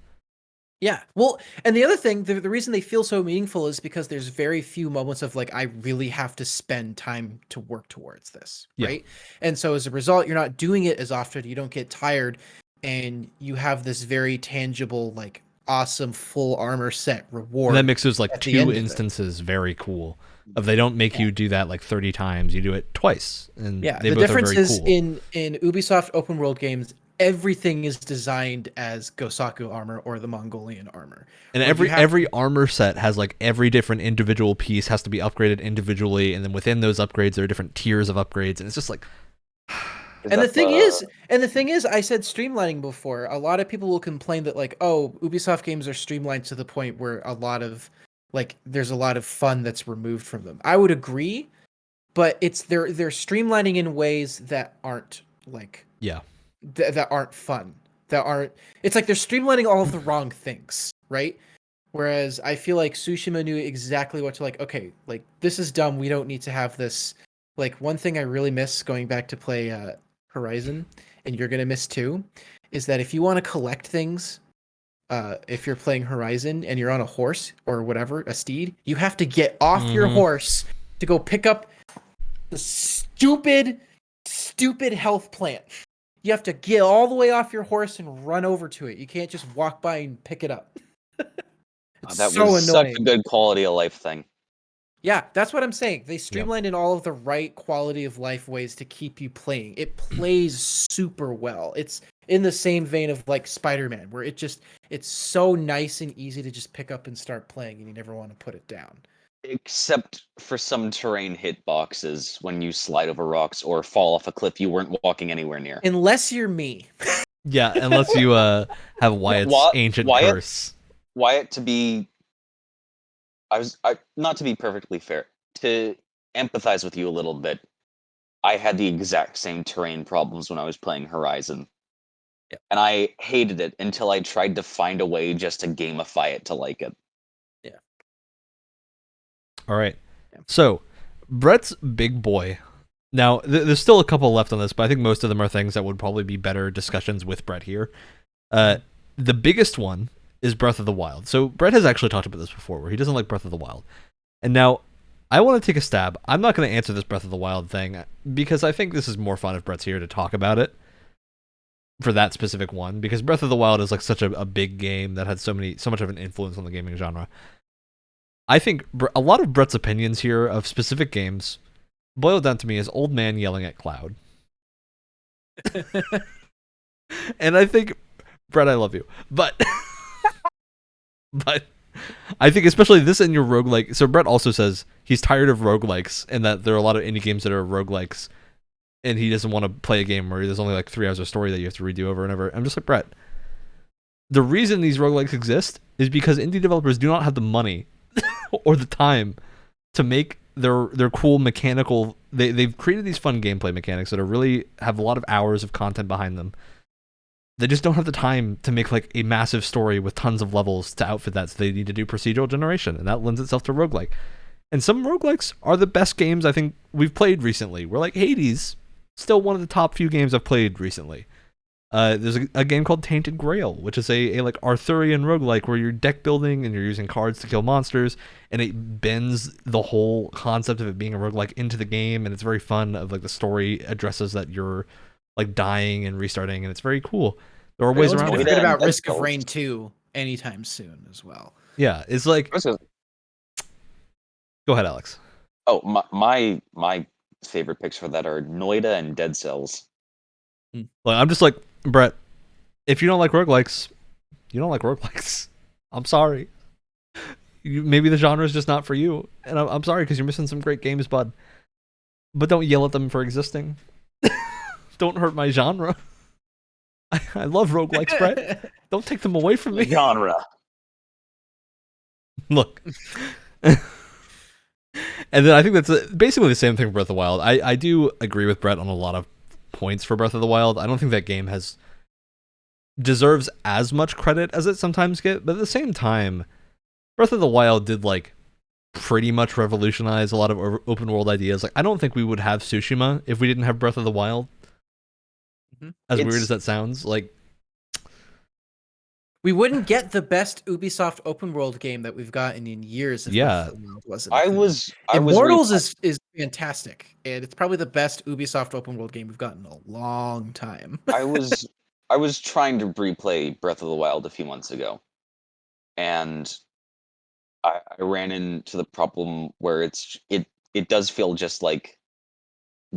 Yeah. Well, and the other thing, the reason they feel so meaningful is because there's very few moments of like, I really have to spend time to work towards this. Right. And so as a result, you're not doing it as often. You don't get tired, and you have this very tangible, like awesome full armor set reward. And that makes those like 2 instances very cool. If they don't make you do that like 30 times, you do it twice. And yeah, they the both difference are very is cool. in Ubisoft open world games, everything is designed as Gosaku armor or the Mongolian armor. And every armor set has like every different individual piece has to be upgraded individually, and then within those upgrades there are different tiers of upgrades, and it's just like And the thing is, I said streamlining before. A lot of people will complain that like, oh, Ubisoft games are streamlined to the point where a lot of like there's a lot of fun that's removed from them. I would agree, but it's they're streamlining in ways that aren't like that aren't fun. That aren't. It's like they're streamlining all of the wrong things, right? Whereas I feel like Tsushima knew exactly what to like. Okay, like this is dumb. We don't need to have this. Like one thing I really miss going back to play Horizon, and you're gonna miss too, is that if you want to collect things, if you're playing Horizon and you're on a horse or whatever, a steed, you have to get off your horse to go pick up the stupid health plant. You have to get all the way off your horse and run over to it. You can't just walk by and pick it up. It's that so was annoying. Such a good quality of life thing. Yeah, that's what I'm saying. They streamlined in all of the right quality of life ways to keep you playing. It plays super well. It's in the same vein of like Spider-Man, where it's so nice and easy to just pick up and start playing, and you never want to put it down. Except for some terrain hitboxes when you slide over rocks or fall off a cliff you weren't walking anywhere near. Unless you're me. Yeah, unless you have Wyatt's ancient curse. Wyatt, to be... not to be perfectly fair, to empathize with you a little bit, I had the exact same terrain problems when I was playing Horizon. Yeah. And I hated it until I tried to find a way just to gamify it to like it. Yeah. All right. So, Brett's big boy Now, there's still a couple left on this, but I think most of them are things that would probably be better discussions with Brett here. The biggest one is Breath of the Wild. So Brett has actually talked about this before, where he doesn't like Breath of the Wild. And now, I want to take a stab. I'm not going to answer this Breath of the Wild thing, because I think this is more fun if Brett's here to talk about it for that specific one, because Breath of the Wild is like such a big game that had so much of an influence on the gaming genre. I think a lot of Brett's opinions here of specific games boil down to me as old man yelling at cloud. And I think, Brett, I love you, but I think especially this in your roguelike. So Brett also says he's tired of roguelikes, and that there are a lot of indie games that are roguelikes, and he doesn't want to play a game where there's only like 3 hours of story that you have to redo over and over. I'm just like, Brett, the reason these roguelikes exist is because indie developers do not have the money or the time to make their cool mechanical. They've created these fun gameplay mechanics that are really have a lot of hours of content behind them. They just don't have the time to make like a massive story with tons of levels to outfit that, so they need to do procedural generation, and that lends itself to roguelike. And some roguelikes are the best games I think we've played recently. We're like Hades, still one of the top few games I've played recently. There's a game called Tainted Grail, which is a like Arthurian roguelike where you're deck building and you're using cards to kill monsters, and it bends the whole concept of it being a roguelike into the game, and it's very fun. Of like the story addresses that you're like dying and restarting, and it's very cool. There are ways around it. Forget about Risk of Rain 2 anytime soon as well. Yeah, it's like. Go ahead, Alex. Oh, my favorite picks for that are Noida and Dead Cells. Well, I'm just like, Brett, if you don't like roguelikes, you don't like roguelikes. I'm sorry. Maybe the genre is just not for you, and I'm sorry because you're missing some great games, bud. But don't yell at them for existing. Don't hurt my genre. I love roguelikes, Brett. Don't take them away from me. Genre. Look. And then I think that's basically the same thing for Breath of the Wild. I do agree with Brett on a lot of points for Breath of the Wild. I don't think that game deserves as much credit as it sometimes gets, but at the same time, Breath of the Wild did like pretty much revolutionize a lot of open world ideas. Like I don't think we would have Tsushima if we didn't have Breath of the Wild. As weird as that sounds, like we wouldn't get the best Ubisoft open world game that we've gotten in years. If wasn't. Immortals is fantastic, and it's probably the best Ubisoft open world game we've gotten in a long time. I was trying to replay Breath of the Wild a few months ago, and I ran into the problem where it does feel just like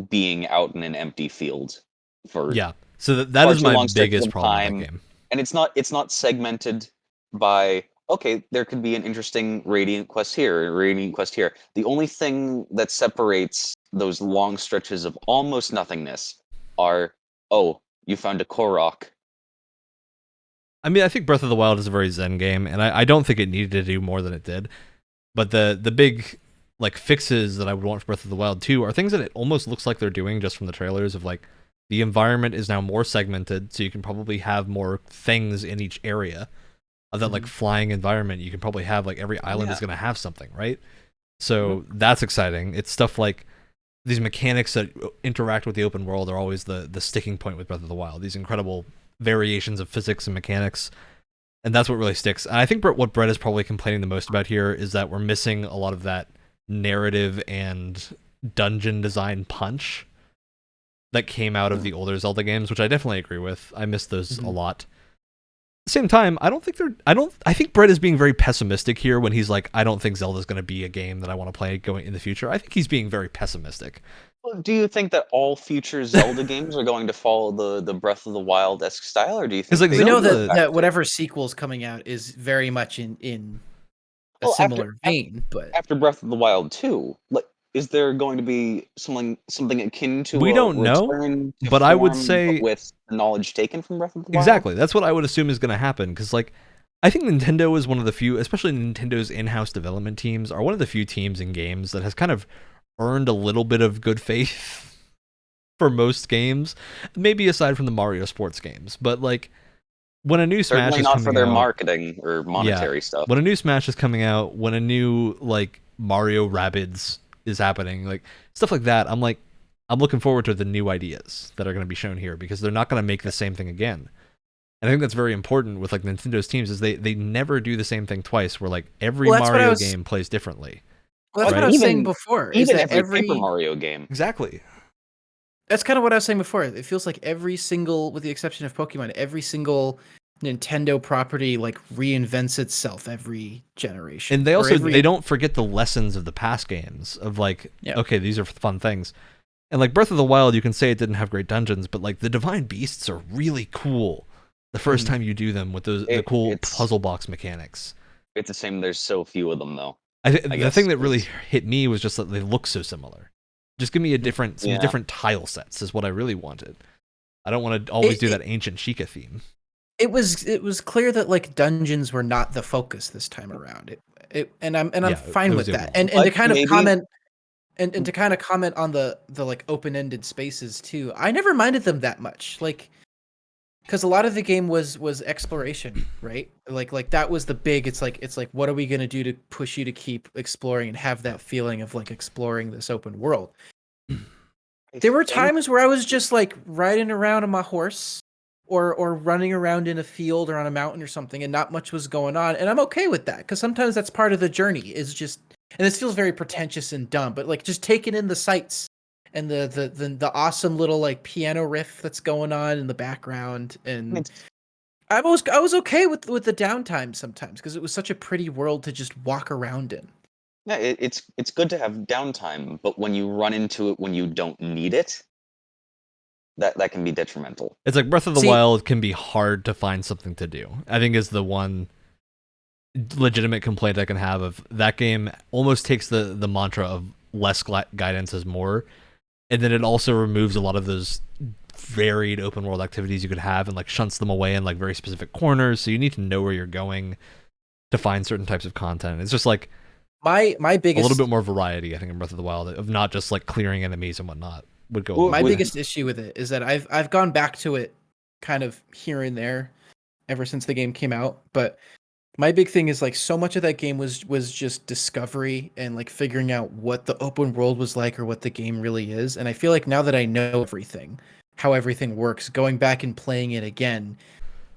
being out in an empty field for So that is my biggest problem with that game. And it's not segmented by, okay, there could be an interesting Radiant quest here, a Radiant quest here. The only thing that separates those long stretches of almost nothingness are, oh, you found a Korok. I mean, I think Breath of the Wild is a very zen game, and I don't think it needed to do more than it did. But the big like fixes that I would want for Breath of the Wild 2 are things that it almost looks like they're doing just from the trailers of like, the environment is now more segmented, so you can probably have more things in each area of that like flying environment. You can probably have like every island is going to have something, right? So that's exciting. It's stuff like these mechanics that interact with the open world are always the sticking point with Breath of the Wild. These incredible variations of physics and mechanics, and that's what really sticks. And I think what Brett is probably complaining the most about here is that we're missing a lot of that narrative and dungeon design punch that came out of the older Zelda games, which I definitely agree with. I miss those a lot. At the same time, I think Brett is being very pessimistic here when he's like, I don't think Zelda's going to be a game that I want to play going in the future. I think he's being very pessimistic. Well, do you think that all future Zelda games are going to follow the Breath of the Wild-esque style, or do you think we know that whatever sequel's coming out is very much in a similar vein, but after Breath of the Wild 2, like, is there going to be something akin to? We don't know, but I would say with knowledge taken from Breath of the Wild. Exactly, that's what I would assume is going to happen. Because like, I think Nintendo is one of the few, especially Nintendo's in-house development teams, are one of the few teams in games that has kind of earned a little bit of good faith for most games, maybe aside from the Mario sports games. But like, when a new Smash is coming out, not for their marketing or monetary stuff. When a new Smash is coming out, when a new like Mario Rabbids is happening, like stuff like that, I'm like, I'm looking forward to the new ideas that are going to be shown here, because they're not going to make the same thing again. And I think that's very important with like Nintendo's teams, is they never do the same thing twice, where like every Mario game plays differently. Well, that's right? what I was saying before. Is Even that every Paper Mario game. Exactly. That's kind of what I was saying before. It feels like every single, with the exception of Pokemon, every single Nintendo property like reinvents itself every generation. And they also they don't forget the lessons of the past games of like, okay, these are fun things. And like Breath of the Wild, you can say it didn't have great dungeons, but like the Divine Beasts are really cool the first time you do them with the cool puzzle box mechanics. It's the same. There's so few of them though. The thing that really hit me was just that they look so similar. Just give me some different tile sets is what I really wanted. I don't want to always do that ancient Sheikah theme. It was clear that like dungeons were not the focus this time around. I'm fine with that. And to kind of comment and to kind of comment on the like open-ended spaces too. I never minded them that much. Like, because a lot of the game was exploration, right? Like that was the big. It's like what are we gonna do to push you to keep exploring and have that feeling of like exploring this open world. There were times where I was just like riding around on my horse, or running around in a field or on a mountain or something, and not much was going on, and I'm okay with that because sometimes that's part of the journey. Is just, and this feels very pretentious and dumb, but like just taking in the sights. And the awesome little like piano riff that's going on in the background, and I was okay with the downtime sometimes because it was such a pretty world to just walk around in. Yeah, it's good to have downtime, but when you run into it when you don't need it, that can be detrimental. It's like Breath of the Wild can be hard to find something to do. I think is the one legitimate complaint I can have of that game. Almost takes the mantra of less guidance is more. And then it also removes a lot of those varied open world activities you could have and like shunts them away in like very specific corners. So you need to know where you're going to find certain types of content. It's just like my biggest, a little bit more variety, I think, in Breath of the Wild of not just like clearing enemies and whatnot would go. Well, my biggest issue with it is that I've gone back to it kind of here and there ever since the game came out, but my big thing is like so much of that game was just discovery and like figuring out what the open world was like or what the game really is. And I feel like now that I know everything, how everything works, going back and playing it again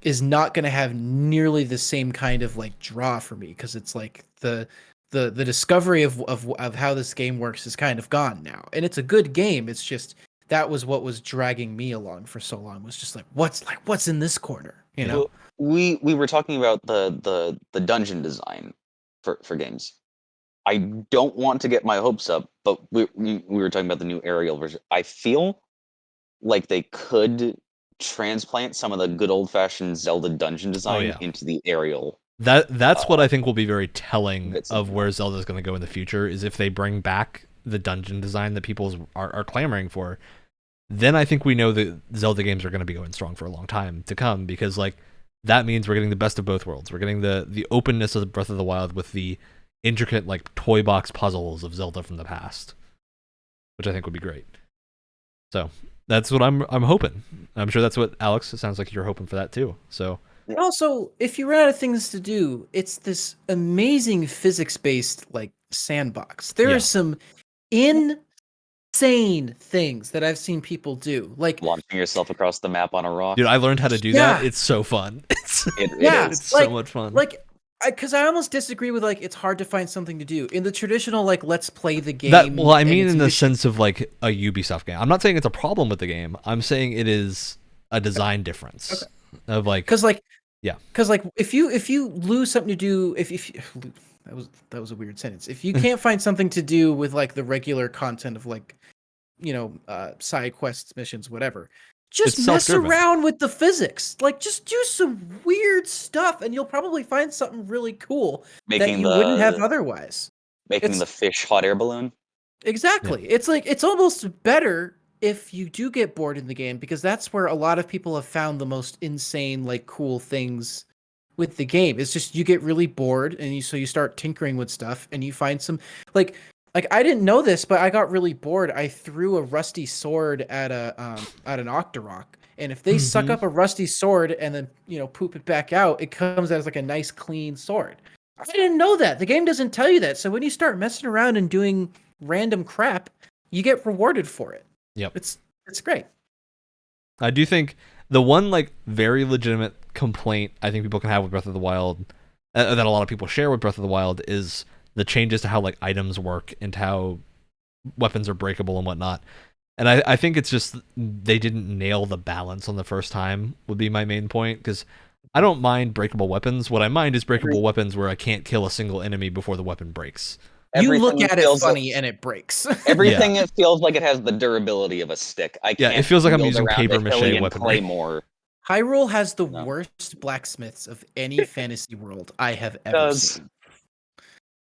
is not going to have nearly the same kind of like draw for me, because it's like the discovery of how this game works is kind of gone now. And it's a good game. It's just that was what was dragging me along for so long, was just like what's in this corner, you know? Well, we were talking about the dungeon design for games. I don't want to get my hopes up, but we were talking about the new aerial version. I feel like they could transplant some of the good old-fashioned Zelda dungeon design into the aerial. That's what I think will be very telling of where Zelda's going to go in the future, is if they bring back the dungeon design that people are clamoring for. Then I think we know that Zelda games are going to be going strong for a long time to come, because like that means we're getting the best of both worlds. We're getting the openness of Breath of the Wild with the intricate like toy box puzzles of Zelda from the past, which I think would be great. So that's what I'm hoping. I'm sure that's what Alex, it sounds like you're hoping for that too. So also, if you run out of things to do, it's this amazing physics-based like sandbox. There are some insane things that I've seen people do, like launching yourself across the map on a rock. Dude, I learned how to do that. It's so fun. It's so much fun. Like, because I almost disagree with like it's hard to find something to do in the traditional like let's play the game. I mean in the sense of like a Ubisoft game. I'm not saying it's a problem with the game. I'm saying it is a design difference of like, because like if you lose something to do, if you that was a weird sentence. If you can't find something to do with like the regular content of like, you know, side quests, missions, whatever, just mess around with the physics. Like just do some weird stuff and you'll probably find something really cool that you wouldn't have otherwise. Making the fish hot air balloon. Exactly. Yeah. It's like it's almost better if you do get bored in the game, because that's where a lot of people have found the most insane, like cool things with the game. It's just you get really bored and you start tinkering with stuff and you find some like I didn't know this, but I got really bored. I threw a rusty sword at an Octorok, and if they suck up a rusty sword and then, you know, poop it back out, it comes out as like a nice clean sword. I didn't know that. The game doesn't tell you that. So when you start messing around and doing random crap, you get rewarded for it. Yep. It's great. I do think the one like very legitimate complaint I think people can have with Breath of the Wild, that a lot of people share with Breath of the Wild, is the changes to how like items work and how weapons are breakable and whatnot. And I think it's just they didn't nail the balance on the first time would be my main point, because I don't mind breakable weapons. What I mind is breakable weapons where I can't kill a single enemy before the weapon breaks. You look at it funny and it breaks. Everything it feels like it has the durability of a stick. I can't it feels like I'm using paper mache weaponry. Hyrule has the worst blacksmiths of any fantasy world I have ever seen.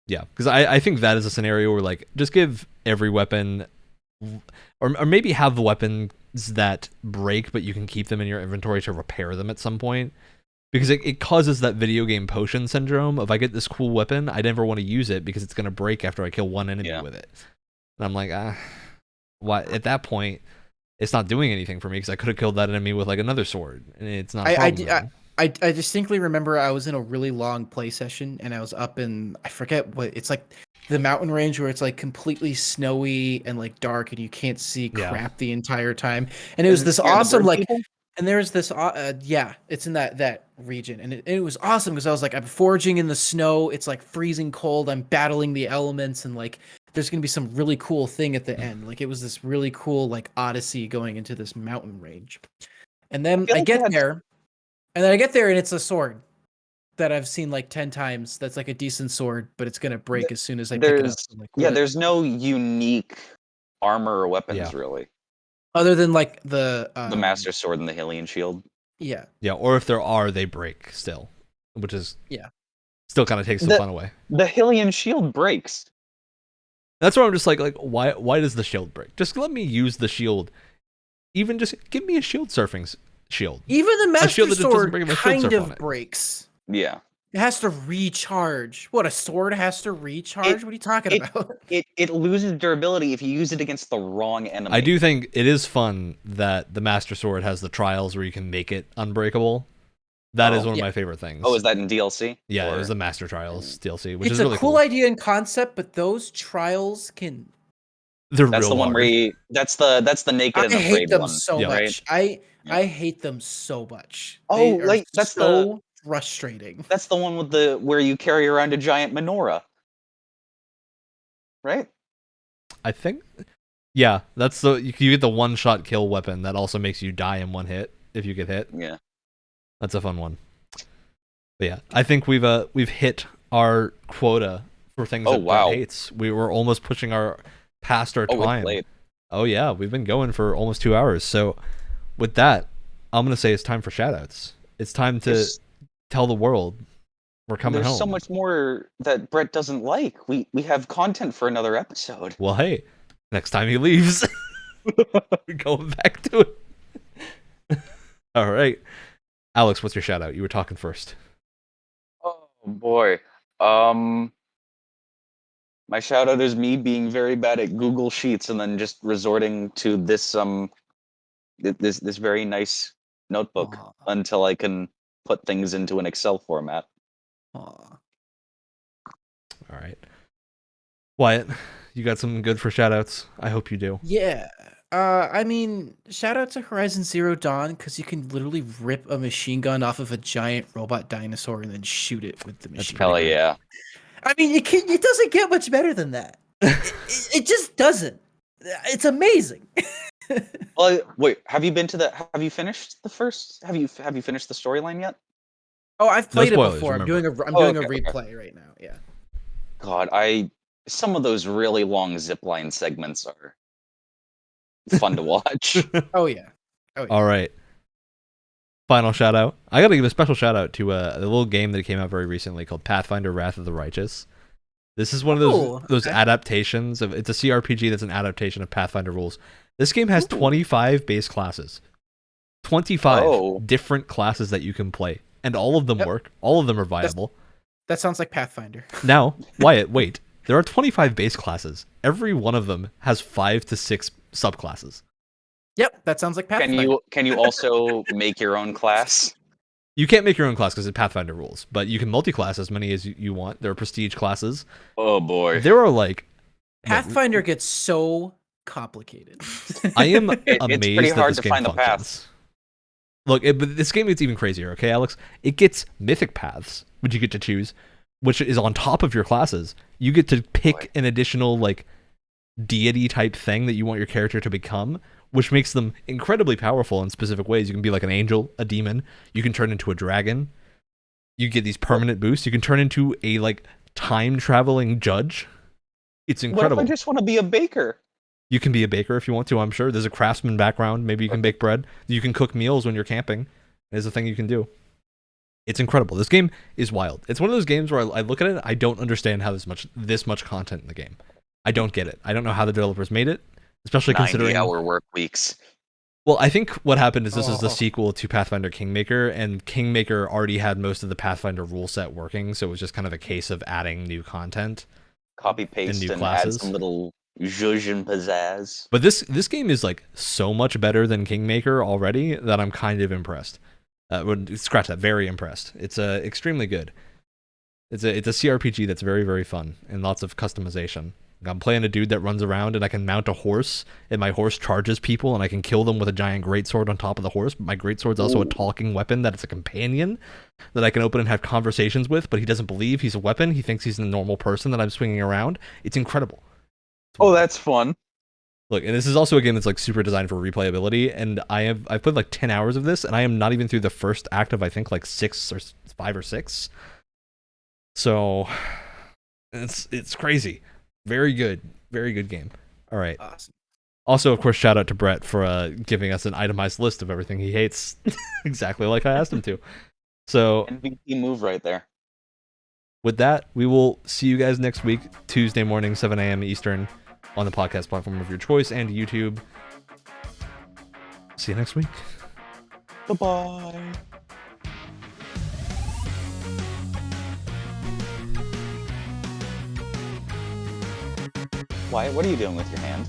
Yeah, because I think that is a scenario where like just give every weapon, or maybe have the weapons that break, but you can keep them in your inventory to repair them at some point. Because it causes that video game potion syndrome of I get this cool weapon, I never want to use it because it's going to break after I kill one enemy with it. And I'm like, why? At that point, it's not doing anything for me because I could have killed that enemy with like another sword, and it's not. I distinctly remember I was in a really long play session, and I was up in, I forget what it's like, the mountain range where it's like completely snowy and like dark, and you can't see crap the entire time. And it was this awesome like. People? And there's this, it's in that region, and it was awesome because I was like, I'm foraging in the snow. It's like freezing cold. I'm battling the elements, and like, there's gonna be some really cool thing at the end. Like, it was this really cool like Odyssey going into this mountain range. And then I get there, and it's a sword that I've seen like 10 times. That's like a decent sword, but it's gonna break as soon as I pick it up. Like, there's no unique armor or weapons really. Other than like the Master Sword and the Hylian Shield. Yeah. Yeah, or if there are, they break still, which is still kind of takes the fun away. The Hylian Shield breaks. That's why I'm just like why does the shield break? Just let me use the shield. Even just give me a shield surfing shield. Even the Master Sword kind of breaks. Yeah. It has to recharge. What, a sword has to recharge? What are you talking about? It loses durability if you use it against the wrong enemy. I do think it is fun that the Master Sword has the trials where you can make it unbreakable. That is one of my favorite things. Oh, is that in DLC? Yeah, it was the Master Trials DLC, which is really cool. It's a cool idea in concept, but those trials can... That's the one where that's the naked and afraid one. I hate them so much. Oh, like that's so frustrating. That's the one with where you carry around a giant menorah, right? I think, yeah, that's you get the one-shot kill weapon that also makes you die in one hit if you get hit. Yeah, that's a fun one. But yeah, I think we've hit our quota for things that Brett hates. We were almost pushing past our time. Oh yeah, we've been going for almost 2 hours. So with that, I'm gonna say it's time for shoutouts. It's time to tell the world we're coming home. There's so much more that Brett doesn't like. We have content for another episode. Well, hey, next time he leaves, we're going back to it. All right, Alex, what's your shout out? You were talking first. Oh boy, my shout out is me being very bad at Google Sheets and then just resorting to this this very nice notebook until I can put things into an Excel format. All right. Wyatt, you got something good for shoutouts? I hope you do. Yeah. I mean, shout out to Horizon Zero Dawn, because you can literally rip a machine gun off of a giant robot dinosaur and then shoot it with the machine gun. Hell yeah. I mean, it doesn't get much better than that. it just doesn't. It's amazing. Well, wait, have you finished the first? Have you finished the storyline yet? Oh, I've played it before. I'm doing a replay right now. Yeah. God, some of those really long zipline segments are fun to watch. Oh yeah. All right. Final shout out. I got to give a special shout out to a little game that came out very recently called Pathfinder: Wrath of the Righteous. This is one of those adaptations of, it's a CRPG that's an adaptation of Pathfinder rules. This game has 25 base classes. 25 different classes that you can play, and all of them work. All of them are viable. That sounds like Pathfinder. Now, Wyatt, wait. There are 25 base classes. Every one of them has 5 to 6 subclasses. Yep, that sounds like Pathfinder. Can you also make your own class? You can't make your own class because it's Pathfinder rules, but you can multi-class as many as you want. There are prestige classes. Oh boy. There are like... Pathfinder gets so complicated. I am It's amazed pretty that hard this to game find the functions. paths. Look, but this game gets even crazier, okay, Alex? It gets mythic paths, which you get to choose, which is on top of your classes. You get to pick an additional, like, deity type thing that you want your character to become, which makes them incredibly powerful in specific ways. You can be like an angel, a demon. You can turn into a dragon. You get these permanent boosts. You can turn into a, like, time-traveling judge. It's incredible. What if I just want to be a baker? You can be a baker if you want to, I'm sure. There's a craftsman background. Maybe you can bake bread. You can cook meals when you're camping. It's a thing you can do. It's incredible. This game is wild. It's one of those games where I look at it, I don't understand how this much content in the game. I don't get it. I don't know how the developers made it, especially considering 90-hour work weeks. Well, I think what happened is this is the sequel to Pathfinder Kingmaker, and Kingmaker already had most of the Pathfinder rule set working, so it was just kind of a case of adding new content. Copy paste new and classes. add some little zhuzh and pizzazz. But this game is like so much better than Kingmaker already that I'm kind of impressed. Scratch that, very impressed. It's extremely good. It's a CRPG that's very, very fun and lots of customization. I'm playing a dude that runs around and I can mount a horse and my horse charges people and I can kill them with a giant greatsword on top of the horse. But my greatsword's also a talking weapon that it's a companion that I can open and have conversations with, but he doesn't believe he's a weapon. He thinks he's a normal person that I'm swinging around. It's incredible. Oh, that's fun. Look, and this is also a game that's like super designed for replayability, and I've played like 10 hours of this, and I am not even through the first act of I think like 5 or 6. So it's crazy. Very good game. All right. Awesome. Also, of course, shout out to Brett for giving us an itemized list of everything he hates, exactly like I asked him to. So MVP move right there. With that, we will see you guys next week, Tuesday morning, 7 a.m. Eastern, on the podcast platform of your choice and YouTube. See you next week. Bye-bye. Wyatt, what are you doing with your hand?